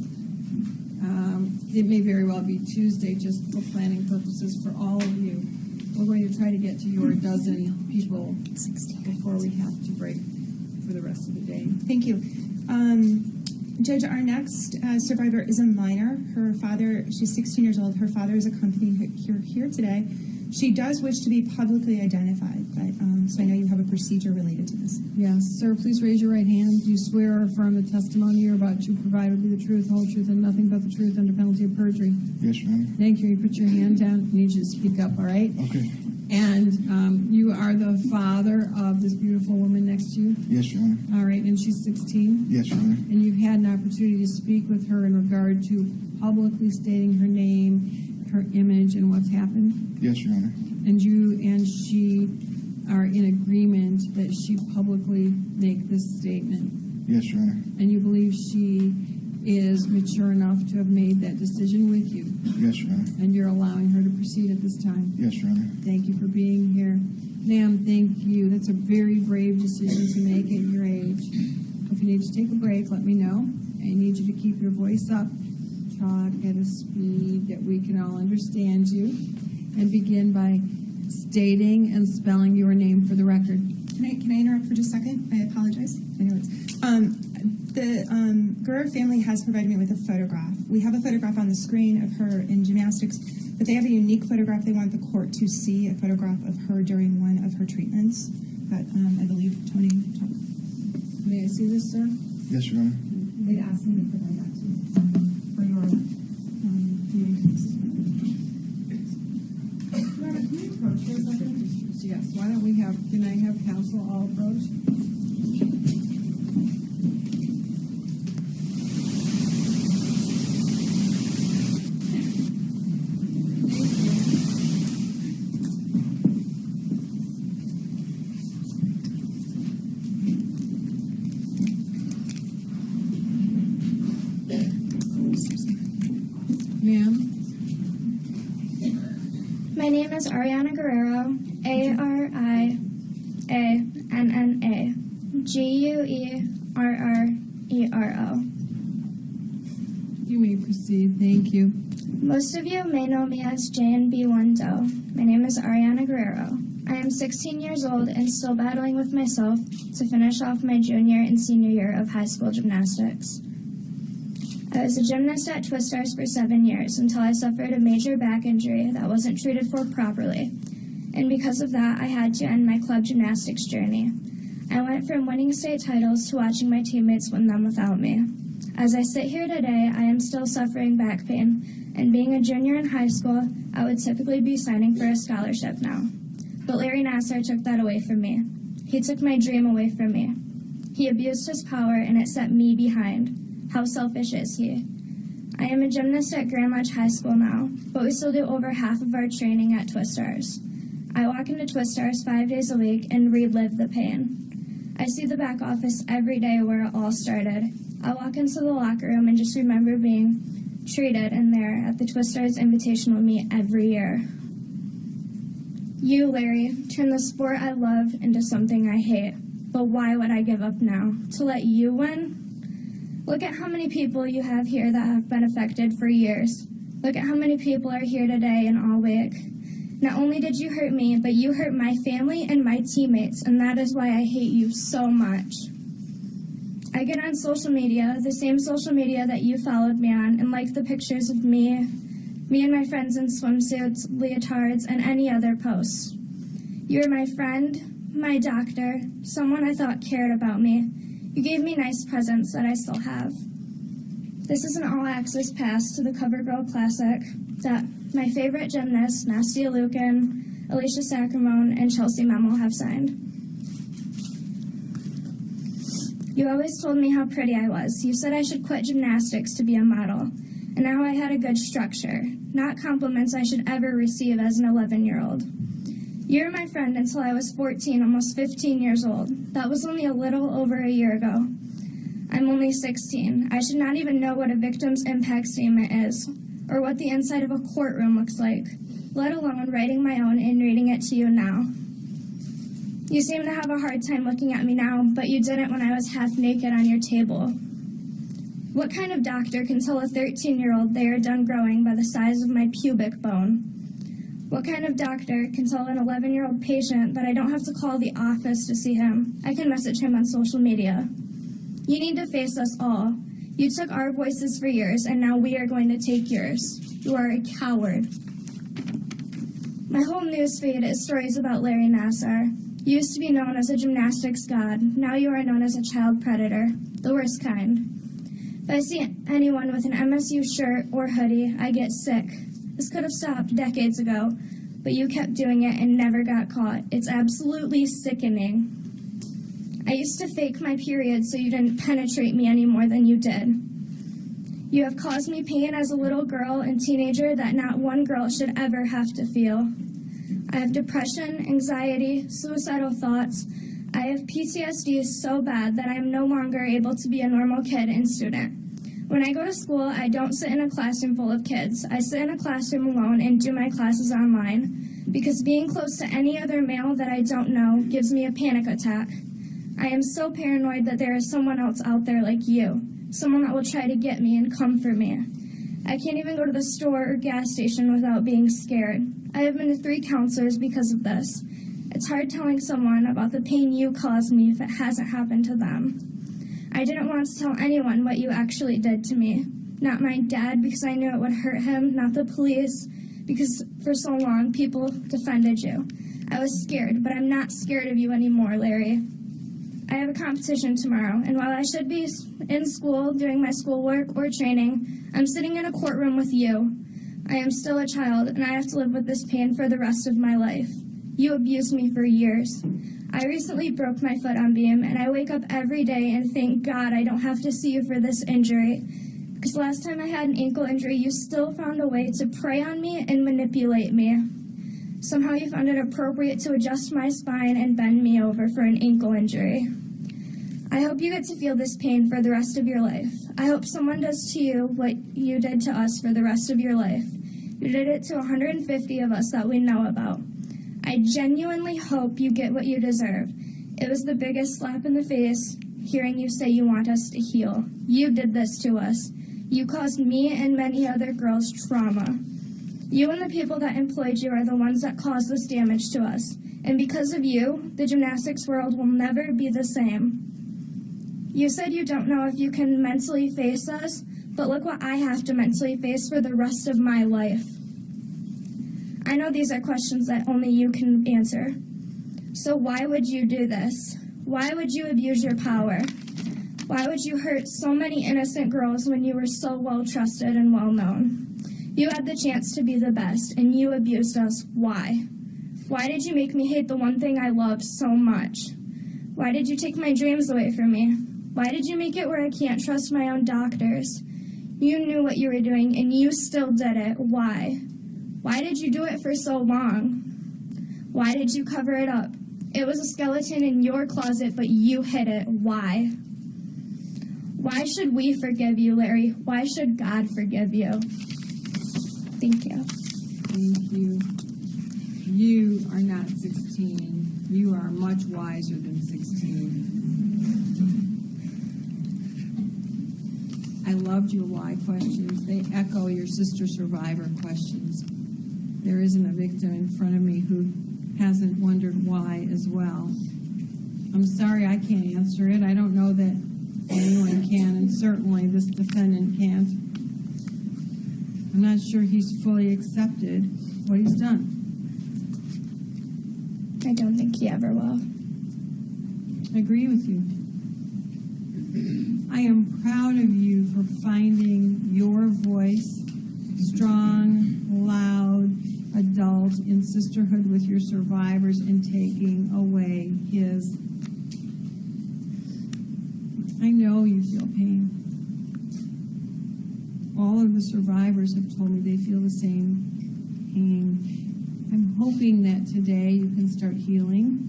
it may very well be Tuesday, just for planning purposes for all of you. We're going to try to get to your dozen people before we have to break for the rest of the day. Thank you. Judge, our next survivor is a minor. Her father, she's 16 years old. Her father is accompanying her here today. She does wish to be publicly identified, but so I know you have a procedure related to this. Yes, sir, please raise your right hand. Do you swear or affirm the testimony you're about to provide will be the truth, whole truth, and nothing but the truth under penalty of perjury? Yes, Your Honor. Thank you. You put your hand down. I need you to speak up, all right? Okay. And you are the father of this beautiful woman next to you? Yes, Your Honor. All right, and she's 16? Yes, Your Honor. And you've had an opportunity to speak with her in regard to publicly stating her name, her image, and what's happened? Yes, Your Honor. And you and she are in agreement that she publicly make this statement? Yes, Your Honor. And you believe she is mature enough to have made that decision with you? Yes, Your Honor. And you're allowing her to proceed at this time? Yes, Your Honor. Thank you for being here. Ma'am, thank you. That's a very brave decision to make at your age. If you need to take a break, let me know. I need you to keep your voice up. Talk at a speed that we can all understand you. And begin by stating and spelling your name for the record. Can I interrupt for just a second? I apologize. I know it's the Guerrero family has provided me with a photograph. We have a photograph on the screen of her in gymnastics, but they have a unique photograph they want the court to see, a photograph of her during one of her treatments. But I believe Tony. May I see this, sir? Yes, Your Honor. They'd asked me to provide that to you for your viewing case. Can you approach for a second? Yes. Why don't we have, can I have counsel all approach? My name is Ariana Guerrero. Arianna Guerrero. You may proceed. Thank you. Most of you may know me as JNB1DO. My name is Ariana Guerrero. I am 16 years old and still battling with myself to finish off my junior and senior year of high school gymnastics. I was a gymnast at Twistars for 7 years until I suffered a major back injury that wasn't treated for properly. And because of that, I had to end my club gymnastics journey. I went from winning state titles to watching my teammates win them without me. As I sit here today, I am still suffering back pain, and being a junior in high school, I would typically be signing for a scholarship now. But Larry Nassar took that away from me. He took my dream away from me. He abused his power, and it set me behind. How selfish is he? I am a gymnast at Grand Ledge High School now, but we still do over half of our training at Twistars. I walk into Twistars 5 days a week and relive the pain. I see the back office every day where it all started. I walk into the locker room and just remember being treated in there at the Twistars Invitational meet every year. You, Larry, turned the sport I love into something I hate. But why would I give up now? To let you win? Look at how many people you have here that have been affected for years. Look at how many people are here today and all week. Not only did you hurt me, but you hurt my family and my teammates, and that is why I hate you so much. I get on social media, the same social media that you followed me on, and like the pictures of me and my friends in swimsuits, leotards, and any other posts. You were my friend, my doctor, someone I thought cared about me. You gave me nice presents that I still have. This is an all-access pass to the CoverGirl Classic that my favorite gymnasts, Nastia Lucan, Alicia Sacramone, and Chelsea Memel have signed. You always told me how pretty I was. You said I should quit gymnastics to be a model, and now I had a good structure, not compliments I should ever receive as an 11-year-old. You were my friend until I was 14, almost 15 years old. That was only a little over a year ago. I'm only 16. I should not even know what a victim's impact statement is, or what the inside of a courtroom looks like, let alone writing my own and reading it to you now. You seem to have a hard time looking at me now, but you didn't when I was half naked on your table. What kind of doctor can tell a 13-year-old they are done growing by the size of my pubic bone? What kind of doctor can tell an 11-year-old patient that I don't have to call the office to see him? I can message him on social media. You need to face us all. You took our voices for years, and now we are going to take yours. You are a coward. My whole newsfeed is stories about Larry Nassar. You used to be known as a gymnastics god. Now you are known as a child predator, the worst kind. If I see anyone with an MSU shirt or hoodie, I get sick. This could have stopped decades ago, but you kept doing it and never got caught. It's absolutely sickening. I used to fake my period so you didn't penetrate me any more than you did. You have caused me pain as a little girl and teenager that not one girl should ever have to feel. I have depression, anxiety, suicidal thoughts. I have PTSD so bad that I am no longer able to be a normal kid and student. When I go to school, I don't sit in a classroom full of kids. I sit in a classroom alone and do my classes online because being close to any other male that I don't know gives me a panic attack. I am so paranoid that there is someone else out there like you, someone that will try to get me and come for me. I can't even go to the store or gas station without being scared. I have been to 3 counselors because of this. It's hard telling someone about the pain you caused me if it hasn't happened to them. I didn't want to tell anyone what you actually did to me. Not my dad, because I knew it would hurt him, not the police, because for so long people defended you. I was scared, but I'm not scared of you anymore, Larry. I have a competition tomorrow, and while I should be in school doing my schoolwork or training, I'm sitting in a courtroom with you. I am still a child, and I have to live with this pain for the rest of my life. You abused me for years. I recently broke my foot on beam, and I wake up every day and thank God I don't have to see you for this injury. Because last time I had an ankle injury, you still found a way to prey on me and manipulate me. Somehow you found it appropriate to adjust my spine and bend me over for an ankle injury. I hope you get to feel this pain for the rest of your life. I hope someone does to you what you did to us for the rest of your life. You did it to 150 of us that we know about. I genuinely hope you get what you deserve. It was the biggest slap in the face hearing you say you want us to heal. You did this to us. You caused me and many other girls trauma. You and the people that employed you are the ones that caused this damage to us. And because of you, the gymnastics world will never be the same. You said you don't know if you can mentally face us, but look what I have to mentally face for the rest of my life. I know these are questions that only you can answer. So why would you do this? Why would you abuse your power? Why would you hurt so many innocent girls when you were so well trusted and well known? You had the chance to be the best, and you abused us. Why? Why did you make me hate the one thing I loved so much? Why did you take my dreams away from me? Why did you make it where I can't trust my own doctors? You knew what you were doing, and you still did it. Why? Why did you do it for so long? Why did you cover it up? It was a skeleton in your closet, but you hid it. Why? Why should we forgive you, Larry? Why should God forgive you? Thank you. Thank you. You are not 16. You are much wiser than 16. I loved your why questions. They echo your sister survivor questions. There isn't a victim in front of me who hasn't wondered why as well. I'm sorry I can't answer it. I don't know that anyone can, and certainly this defendant can't. I'm not sure he's fully accepted what he's done. I don't think he ever will. I agree with you. I am proud of you for finding your voice, strong, loud, adult, in sisterhood with your survivors and taking away his. I know you feel pain. All of the survivors have told me they feel the same pain. I'm hoping that today you can start healing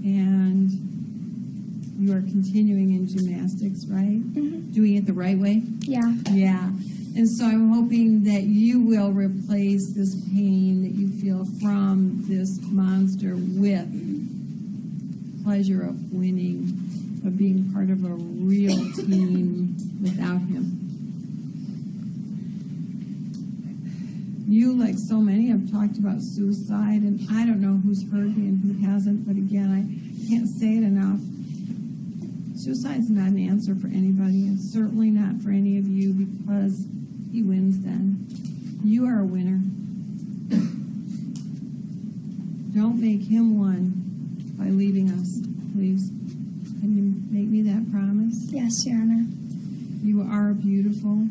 and you are continuing in gymnastics, right? Mm-hmm. Doing it the right way? Yeah. Yeah. And so I'm hoping that you will replace this pain that you feel from this monster with pleasure of winning, of being part of a real team without him. You, like so many, have talked about suicide, and I don't know who's heard me and who hasn't, but again, I can't say it enough. Suicide's not an answer for anybody, and certainly not for any of you, because he wins then. You are a winner. Don't make him one by leaving us, please. Can you make me that promise? Yes, Your Honor. You are beautiful,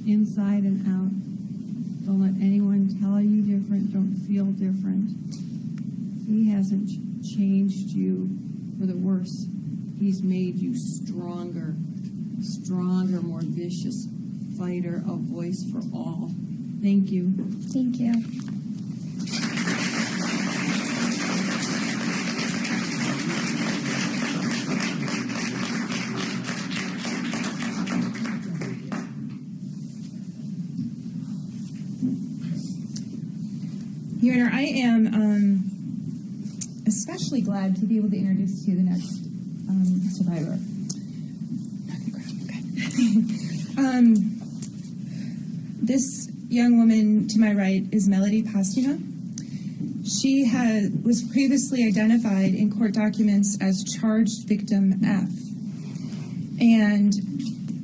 inside and out. Don't let anyone tell you different. Don't feel different. He hasn't changed you for the worse. He's made you stronger, more vicious fighter, a voice for all. Thank you. Thank you. Your Honor, I am especially glad to be able to introduce to you the next survivor. This young woman to my right is Melody Pastina. She was previously identified in court documents as charged victim F. And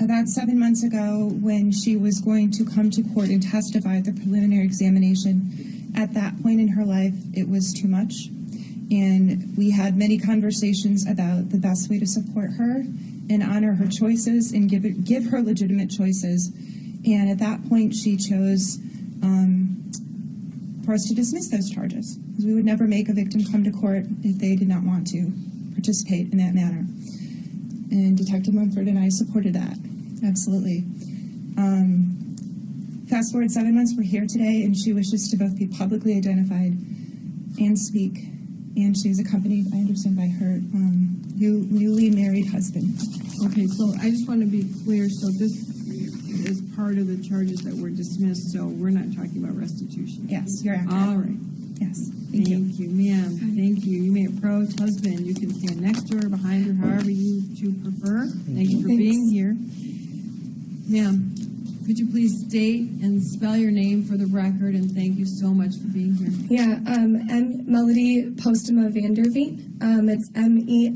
about 7 months ago, when she was going to come to court and testify at the preliminary examination, at that point in her life, it was too much. And we had many conversations about the best way to support her and honor her choices and give her legitimate choices. And at that point, she chose for us to dismiss those charges, because we would never make a victim come to court if they did not want to participate in that manner. And Detective Mumford and I supported that, absolutely. Fast forward 7 months, we're here today, and she wishes to both be publicly identified and speak. And she's accompanied, I understand, by her newly married husband. Okay, so I just want to be clear. So this is part of the charges that were dismissed, so we're not talking about restitution. Yes, you're accurate. All right. Yes. Thank you. Thank you, ma'am. Thank you. You may approach husband. You can stand next to her, behind her, however you two prefer. Thank you for being here. Ma'am, could you please state and spell your name for the record, and thank you so much for being here. Yeah, I'm Melody Postuma Vanderveen. It's Melody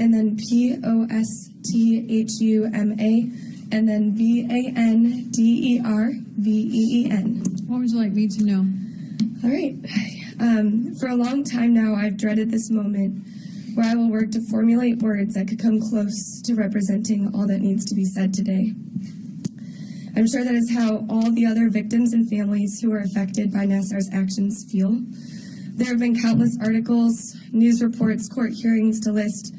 and then Postuma and then Vanderveen. What would you like me to know? All right. For a long time now, I've dreaded this moment where I will work to formulate words that could come close to representing all that needs to be said today. I'm sure that is how all the other victims and families who are affected by Nassar's actions feel. There have been countless articles, news reports, court hearings to list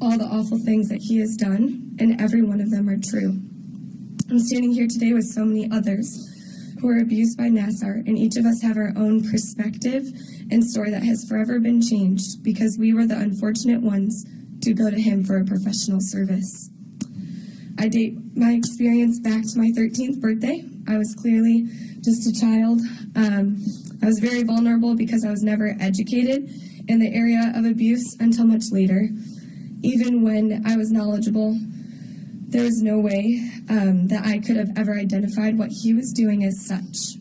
all the awful things that he has done, and every one of them are true. I'm standing here today with so many others who are abused by Nassar, and each of us have our own perspective and story that has forever been changed because we were the unfortunate ones to go to him for a professional service. I date my experience back to my 13th birthday. I was clearly just a child. I was very vulnerable because I was never educated in the area of abuse until much later. Even when I was knowledgeable, there was no way that I could have ever identified what he was doing as such.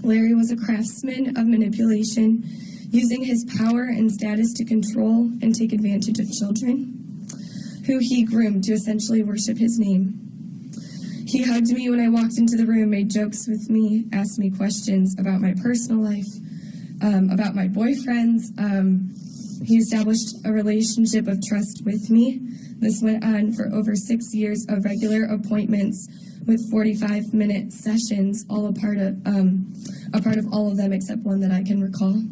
Larry was a craftsman of manipulation, using his power and status to control and take advantage of children, who he groomed to essentially worship his name. He hugged me when I walked into the room, made jokes with me, asked me questions about my personal life, about my boyfriends. He established a relationship of trust with me. This went on for over 6 years of regular appointments with 45-minute sessions, all a part of all of them except one that I can recall.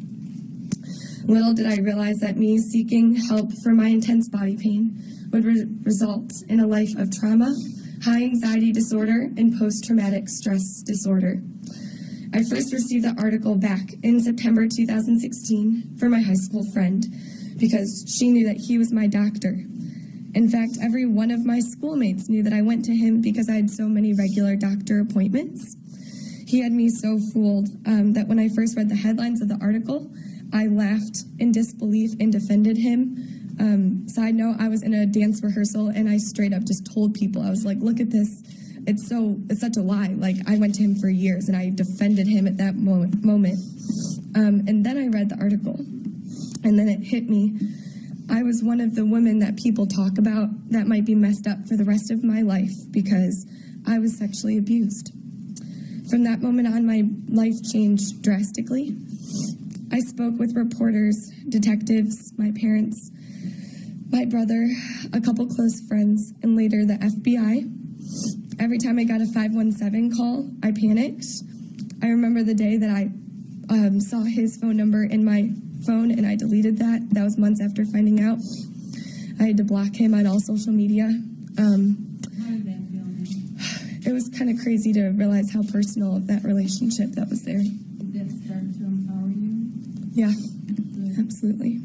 Little did I realize that me seeking help for my intense body pain would result in a life of trauma, high anxiety disorder, and post-traumatic stress disorder. I first received the article back in September 2016 from my high school friend because she knew that he was my doctor. In fact, every one of my schoolmates knew that I went to him because I had so many regular doctor appointments. He had me so fooled that when I first read the headlines of the article, I laughed in disbelief and defended him. Side note, I was in a dance rehearsal and I straight up just told people, I was like, look at this. It's such a lie. Like, I went to him for years and I defended him at that moment. And then I read the article and then it hit me. I was one of the women that people talk about that might be messed up for the rest of my life because I was sexually abused. From that moment on, my life changed drastically. I spoke with reporters, detectives, my parents, my brother, a couple close friends, and later the FBI. Every time I got a 517 call, I panicked. I remember the day that I saw his phone number in my phone and I deleted that. That was months after finding out. I had to block him on all social media. How did that feel? It was kind of crazy to realize how personal of that relationship that was there. Did that start to empower you? Yeah, absolutely.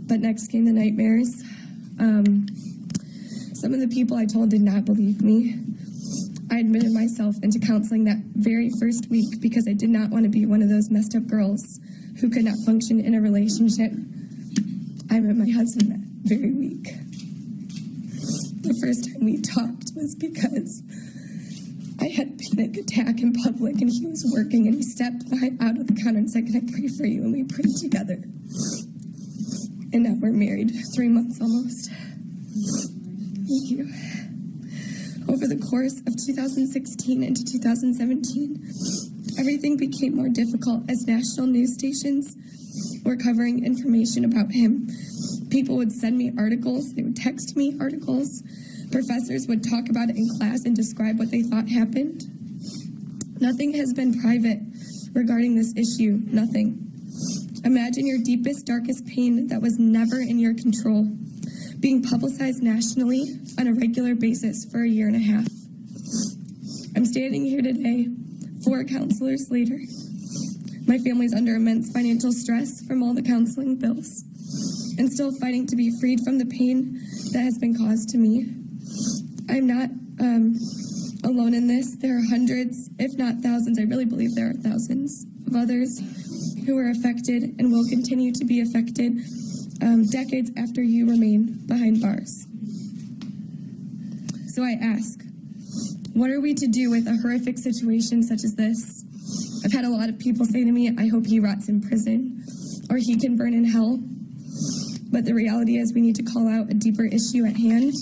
But next came the nightmares. Some of the people I told did not believe me. I admitted myself into counseling that very first week because I did not want to be one of those messed up girls who could not function in a relationship. I met my husband that very week. The first time we talked was because I had a panic attack in public and he was working and he stepped out of the counter and said, "Can I pray for you?" And we prayed together. And now we're married 3 months almost. Thank you. Over the course of 2016 into 2017, everything became more difficult as national news stations were covering information about him. People would send me articles, they would text me articles. Professors would talk about it in class and describe what they thought happened. Nothing has been private regarding this issue, nothing. Imagine your deepest, darkest pain that was never in your control being publicized nationally on a regular basis for a year and a half. I'm standing here today, 4 counselors later. My family's under immense financial stress from all the counseling bills and still fighting to be freed from the pain that has been caused to me. I'm not alone in this. There are hundreds, if not thousands, I really believe there are thousands of others who are affected and will continue to be affected decades after you remain behind bars. So I ask, what are we to do with a horrific situation such as this? I've had a lot of people say to me, I hope he rots in prison or he can burn in hell. But the reality is we need to call out a deeper issue at hand.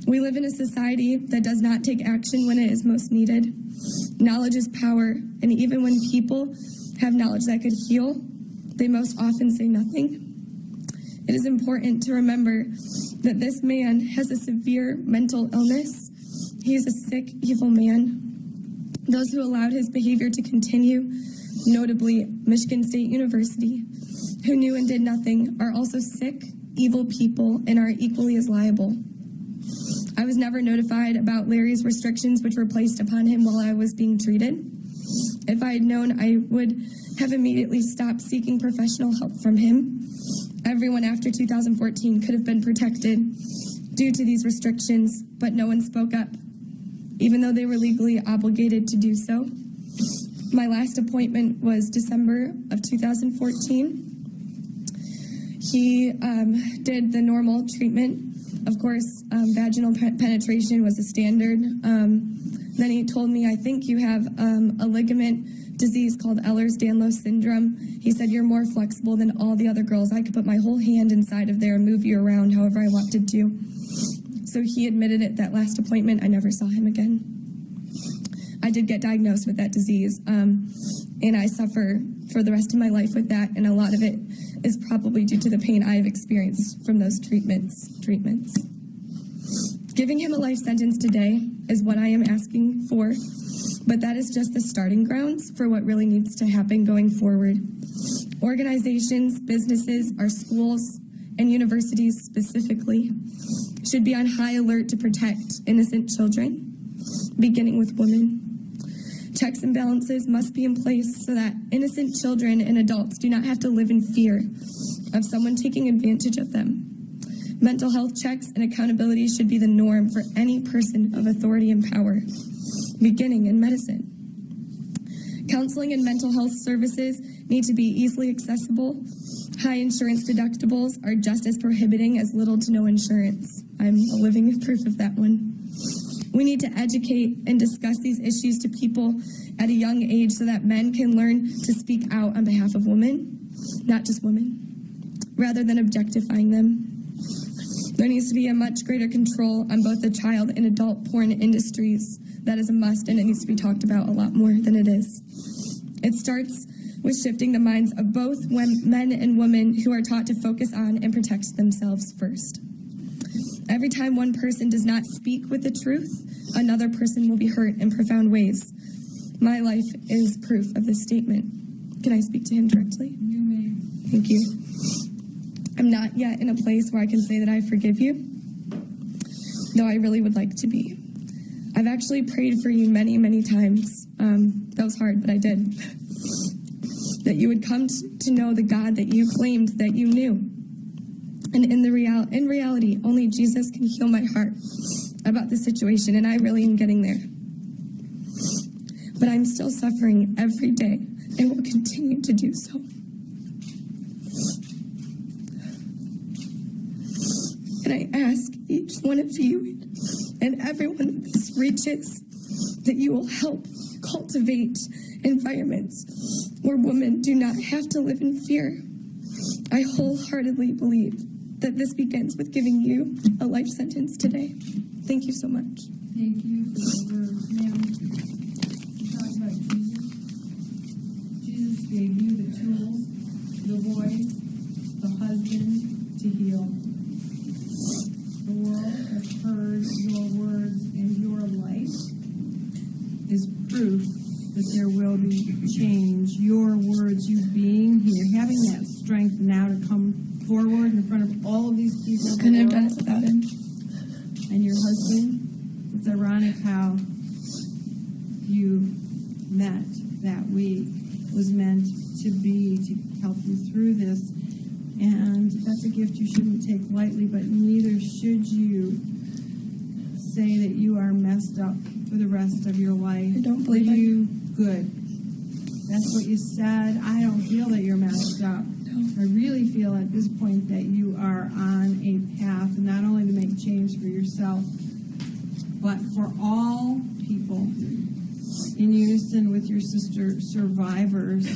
We live in a society that does not take action when it is most needed. Knowledge is power, and even when people have knowledge that could heal, they most often say nothing. It is important to remember that this man has a severe mental illness. He is a sick, evil man. Those who allowed his behavior to continue, notably Michigan State University, who knew and did nothing, are also sick, evil people and are equally as liable. I was never notified about Larry's restrictions which were placed upon him while I was being treated. If I had known, I would have immediately stopped seeking professional help from him. Everyone after 2014 could have been protected due to these restrictions, but no one spoke up, even though they were legally obligated to do so. My last appointment was December of 2014. He did the normal treatment. Of course, vaginal penetration was a standard. Then he told me, I think you have a ligament disease called Ehlers-Danlos syndrome. He said, you're more flexible than all the other girls. I could put my whole hand inside of there and move you around however I wanted to. So he admitted it that last appointment. I never saw him again. I did get diagnosed with that disease, and I suffer for the rest of my life with that, and a lot of it is probably due to the pain I have experienced from those treatments. Giving him a life sentence today is what I am asking for, but that is just the starting grounds for what really needs to happen going forward. Organizations, businesses, our schools, and universities specifically should be on high alert to protect innocent children, beginning with women. Checks and balances must be in place so that innocent children and adults do not have to live in fear of someone taking advantage of them. Mental health checks and accountability should be the norm for any person of authority and power, beginning in medicine. Counseling and mental health services need to be easily accessible. High insurance deductibles are just as prohibiting as little to no insurance. I'm a living proof of that one. We need to educate and discuss these issues to people at a young age so that men can learn to speak out on behalf of women, not just women, rather than objectifying them. There needs to be a much greater control on both the child and adult porn industries. That is a must, and it needs to be talked about a lot more than it is. It starts with shifting the minds of both men and women who are taught to focus on and protect themselves first. Every time one person does not speak with the truth, another person will be hurt in profound ways. My life is proof of this statement. Can I speak to him directly? You may. Thank you. I'm not yet in a place where I can say that I forgive you, though I really would like to be. I've actually prayed for you many, many times. That was hard, but I did. That you would come to know the God that you claimed that you knew. And in reality, only Jesus can heal my heart about the situation, and I really am getting there. But I'm still suffering every day and will continue to do so. And I ask each one of you and everyone that this reaches that you will help cultivate environments where women do not have to live in fear. I wholeheartedly believe that this begins with giving you a life sentence today. Thank you so much. Thank you for the words, ma'am. Talk about Jesus. Jesus gave you the tools, the voice, the husband to heal. The world has heard your words, and your life is proof that there will be change. Your words, you being here, having that strength now to come forward in front of all of these people. Couldn't have done it without him. And your husband. It's ironic how you met that week was meant to be to help you through this. And that's a gift you shouldn't take lightly, but neither should you say that you are messed up for the rest of your life. I don't believe you. Good. That's what you said. I don't feel that you're messed up. I really feel at this point that you are on a path not only to make change for yourself, but for all people in unison with your sister survivors.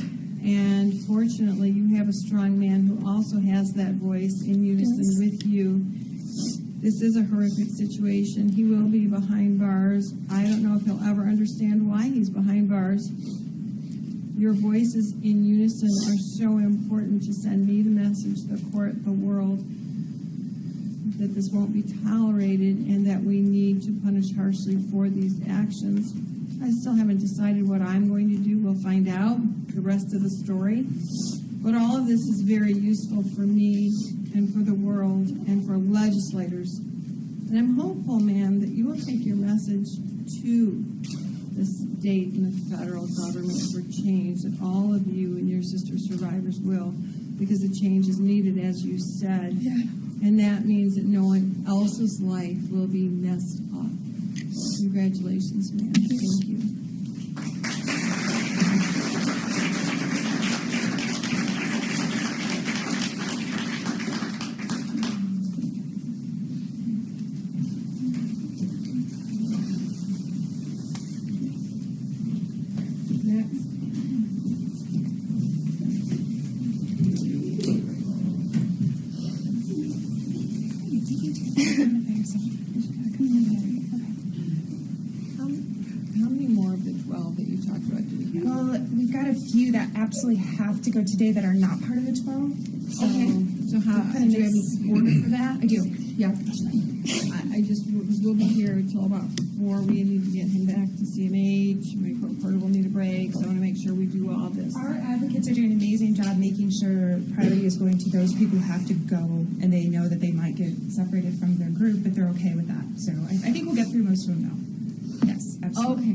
And fortunately, you have a strong man who also has that voice in unison with you. This is a horrific situation. He will be behind bars. I don't know if he'll ever understand why he's behind bars. Your voices in unison are so important to send me the message, the court, the world, that this won't be tolerated and that we need to punish harshly for these actions. I still haven't decided what I'm going to do. We'll find out the rest of the story. But all of this is very useful for me and for the world and for legislators. And I'm hopeful, ma'am, that you will take your message to the state and the federal government for change, that all of you and your sister survivors will, because the change is needed, as you said. Yeah. And that means that no one else's life will be messed up. Congratulations, ma'am. Thank you. Absolutely have to go today that are not part of the 12. So, So how, do you have an order for that? I do. Yeah. I just, we'll be here until about 4. We need to get him back to CMH. My reporter will need a break, so I want to make sure we do all this. Our advocates are doing an amazing job making sure priority is going to those people who have to go and they know that they might get separated from their group, but they're okay with that. So I think we'll get through most of them now. Yes, absolutely. Okay.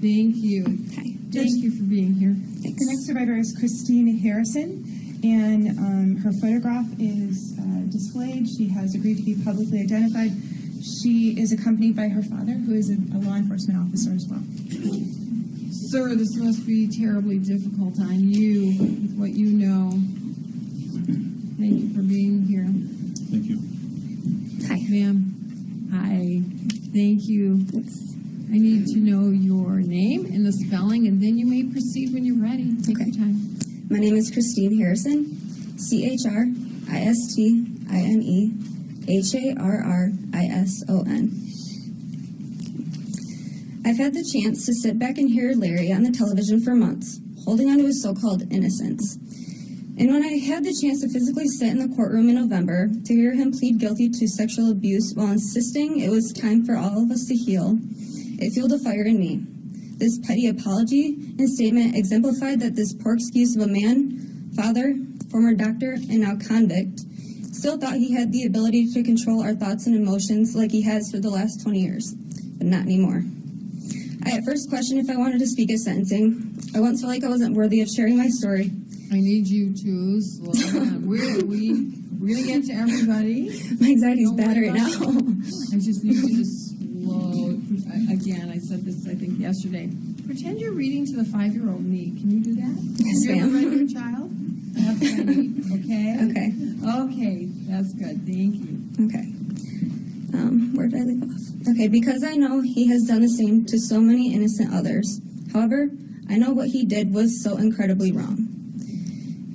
Thank you. Hi. Thank you for being here. The next survivor is Christine Harrison, and her photograph is displayed. She has agreed to be publicly identified. She is accompanied by her father, who is a law enforcement officer as well. Sir, this must be terribly difficult on you with what you know. Thank you for being here. Thank you. Hi. Ma'am. Hi. Thank you. I need to know your name and the spelling, and then you may proceed when you're ready. Take your time. My name is Christine Harrison, ChristineHarrison. I've had the chance to sit back and hear Larry on the television for months, holding on to his so-called innocence. And when I had the chance to physically sit in the courtroom in November to hear him plead guilty to sexual abuse while insisting it was time for all of us to heal, it fueled a fire in me. This petty apology and statement exemplified that this poor excuse of a man, father, former doctor, and now convict, still thought he had the ability to control our thoughts and emotions like he has for the last 20 years, but not anymore. I at first questioned if I wanted to speak at sentencing. I once felt like I wasn't worthy of sharing my story. I need you to slow down. We're going to get to everybody. My anxiety's bad right now. I just need you to slow. Again, I said this, I think, yesterday. Pretend you're reading to the 5-year-old me. Can you do that? Yes, You're ma'am. a regular child? That's what I need, okay? Okay. Okay, that's good. Thank you. Okay. Where did I leave off? Okay, because I know he has done the same to so many innocent others. However, I know what he did was so incredibly wrong.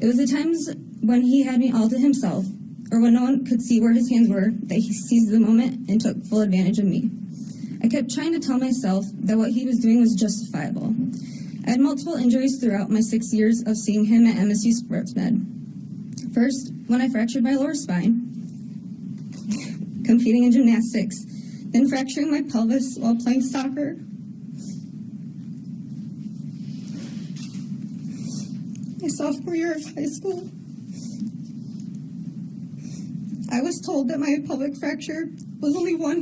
It was the times when he had me all to himself, or when no one could see where his hands were, that he seized the moment and took full advantage of me. I kept trying to tell myself that what he was doing was justifiable. I had multiple injuries throughout my 6 years of seeing him at MSU Sports Med. First, when I fractured my lower spine, competing in gymnastics, then fracturing my pelvis while playing soccer. My sophomore year of high school, I was told that my pelvic fracture was only one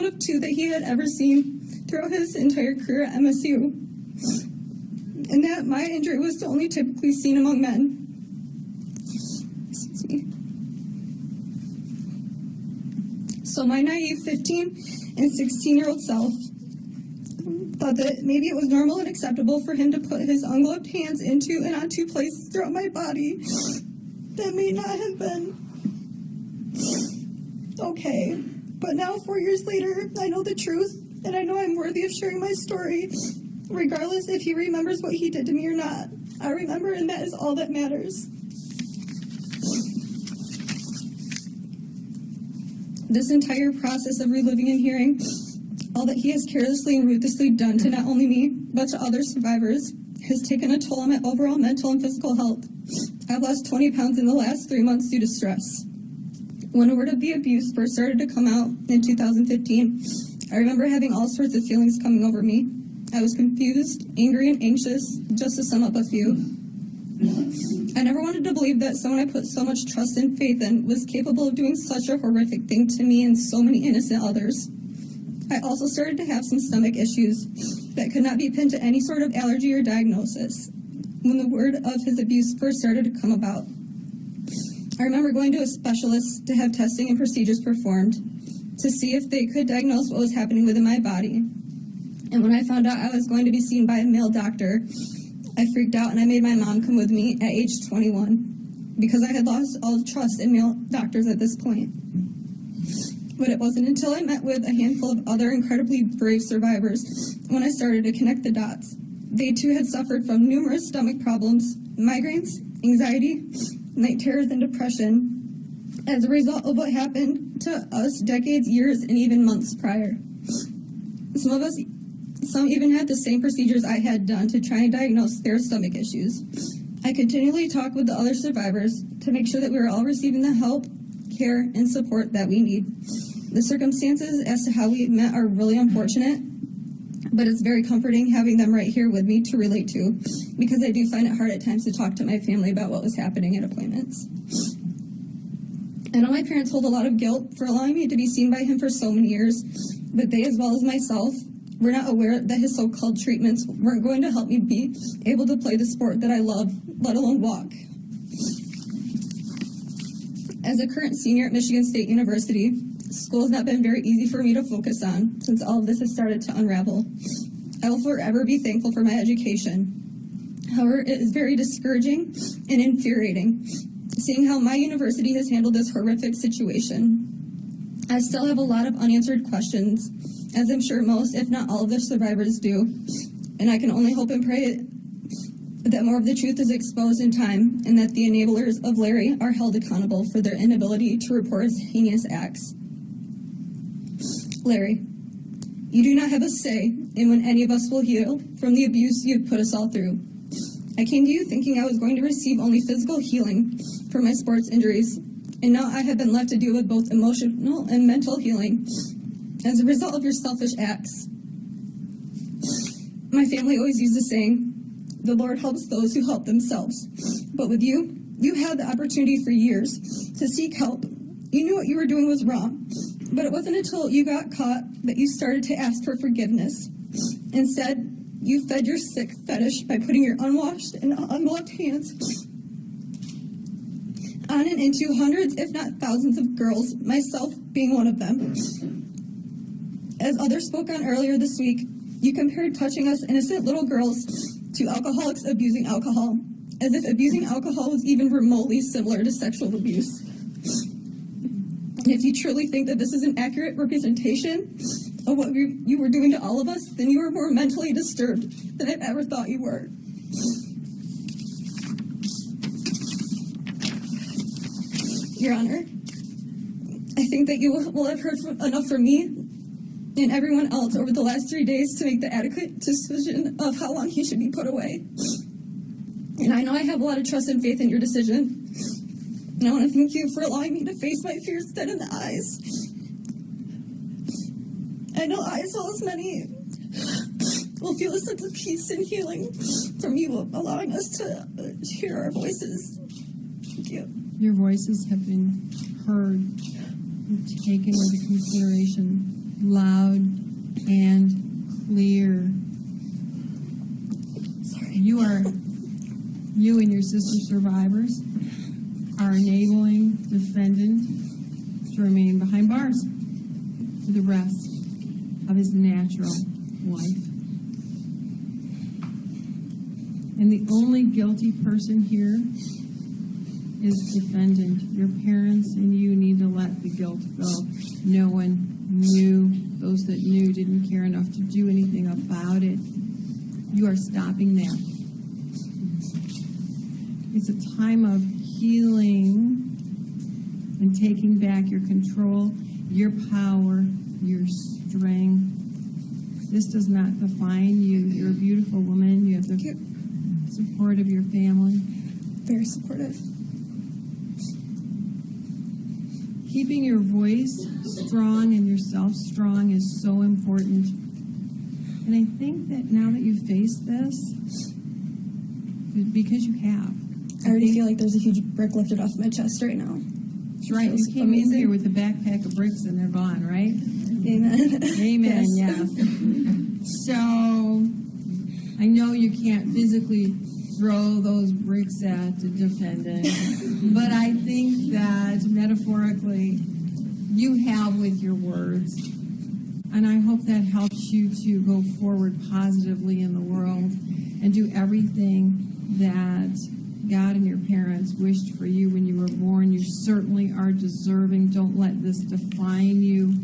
of 2 that he had ever seen throughout his entire career at MSU, and that my injury was only typically seen among men. Excuse me. So my naive 15 and 16-year-old self thought that maybe it was normal and acceptable for him to put his ungloved hands into and onto places throughout my body that may not have been okay. But now, 4 years later, I know the truth, and I know I'm worthy of sharing my story, regardless if he remembers what he did to me or not. I remember, and that is all that matters. This entire process of reliving and hearing all that he has carelessly and ruthlessly done to not only me, but to other survivors, has taken a toll on my overall mental and physical health. I've lost 20 pounds in the last 3 months due to stress. When word of the abuse first started to come out in 2015, I remember having all sorts of feelings coming over me. I was confused, angry, and anxious, just to sum up a few. I never wanted to believe that someone I put so much trust and faith in was capable of doing such a horrific thing to me and so many innocent others. I also started to have some stomach issues that could not be pinned to any sort of allergy or diagnosis when the word of his abuse first started to come about. I remember going to a specialist to have testing and procedures performed to see if they could diagnose what was happening within my body. And when I found out I was going to be seen by a male doctor, I freaked out and I made my mom come with me at age 21 because I had lost all trust in male doctors at this point. But it wasn't until I met with a handful of other incredibly brave survivors when I started to connect the dots. They too had suffered from numerous stomach problems, migraines, anxiety, night terrors, and depression as a result of what happened to us decades, years, and even months prior. Some even had the same procedures I had done to try and diagnose their stomach issues. I continually talked with the other survivors to make sure that we were all receiving the help, care, and support that we need. The circumstances as to how we met are really unfortunate, but it's very comforting having them right here with me to relate to, because I do find it hard at times to talk to my family about what was happening at appointments. I know my parents hold a lot of guilt for allowing me to be seen by him for so many years, but they, as well as myself, were not aware that his so-called treatments weren't going to help me be able to play the sport that I love, let alone walk. As a current senior at Michigan State University, school has not been very easy for me to focus on since all of this has started to unravel. I will forever be thankful for my education. However, it is very discouraging and infuriating seeing how my university has handled this horrific situation. I still have a lot of unanswered questions, as I'm sure most, if not all, of the survivors do, and I can only hope and pray that more of the truth is exposed in time and that the enablers of Larry are held accountable for their inability to report his heinous acts. Larry, you do not have a say in when any of us will heal from the abuse you've put us all through. I came to you thinking I was going to receive only physical healing for my sports injuries, and now I have been left to deal with both emotional and mental healing as a result of your selfish acts. My family always used the saying, the Lord helps those who help themselves. But with you, you had the opportunity for years to seek help. You knew what you were doing was wrong, but it wasn't until you got caught that you started to ask for forgiveness. Instead, you fed your sick fetish by putting your unwashed and ungloved hands on and into hundreds, if not thousands of girls, myself being one of them. As others spoke on earlier this week, you compared touching us innocent little girls to alcoholics abusing alcohol, as if abusing alcohol was even remotely similar to sexual abuse. And if you truly think that this is an accurate representation of what you were doing to all of us, then you are more mentally disturbed than I've ever thought you were. Your Honor, I think that you will have heard enough from me and everyone else over the last 3 days to make the adequate decision of how long he should be put away. And I know I have a lot of trust and faith in your decision. And I want to thank you for allowing me to face my fears dead in the eyes. I know I, as well as many, will feel a sense of peace and healing from you allowing us to hear our voices. Thank you. Your voices have been heard and taken into consideration, loud and clear. Sorry. You and your sister survivors are enabling defendant to remain behind bars. for the rest of his natural life. And the only guilty person here is defendant. Your parents and you need to let the guilt go. No one knew. Those that knew didn't care enough to do anything about it. You are stopping that. It's a time of healing and taking back your control, your power, your strength. This does not define you. You're a beautiful woman. You have the support of your family. Very supportive. Keeping your voice strong and yourself strong is so important. And I think that now that you face this, because you have. I already feel like there's a huge brick lifted off my chest right now. That's right. You came in here with a backpack of bricks and they're gone, right? Amen. Amen, yes. So, I know you can't physically throw those bricks at the defendant, but I think that metaphorically you have with your words. And I hope that helps you to go forward positively in the world and do everything that God and your parents wished for you when you were born. You certainly are deserving. Don't let this define you.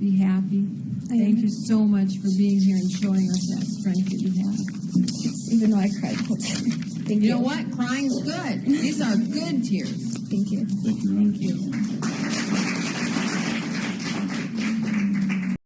Be happy. Thank you so much for being here and showing us that strength that you have. Even though I cried the whole time. Thank you. You know what? Crying's good. These are good tears. Thank you. Thank you. Thank you.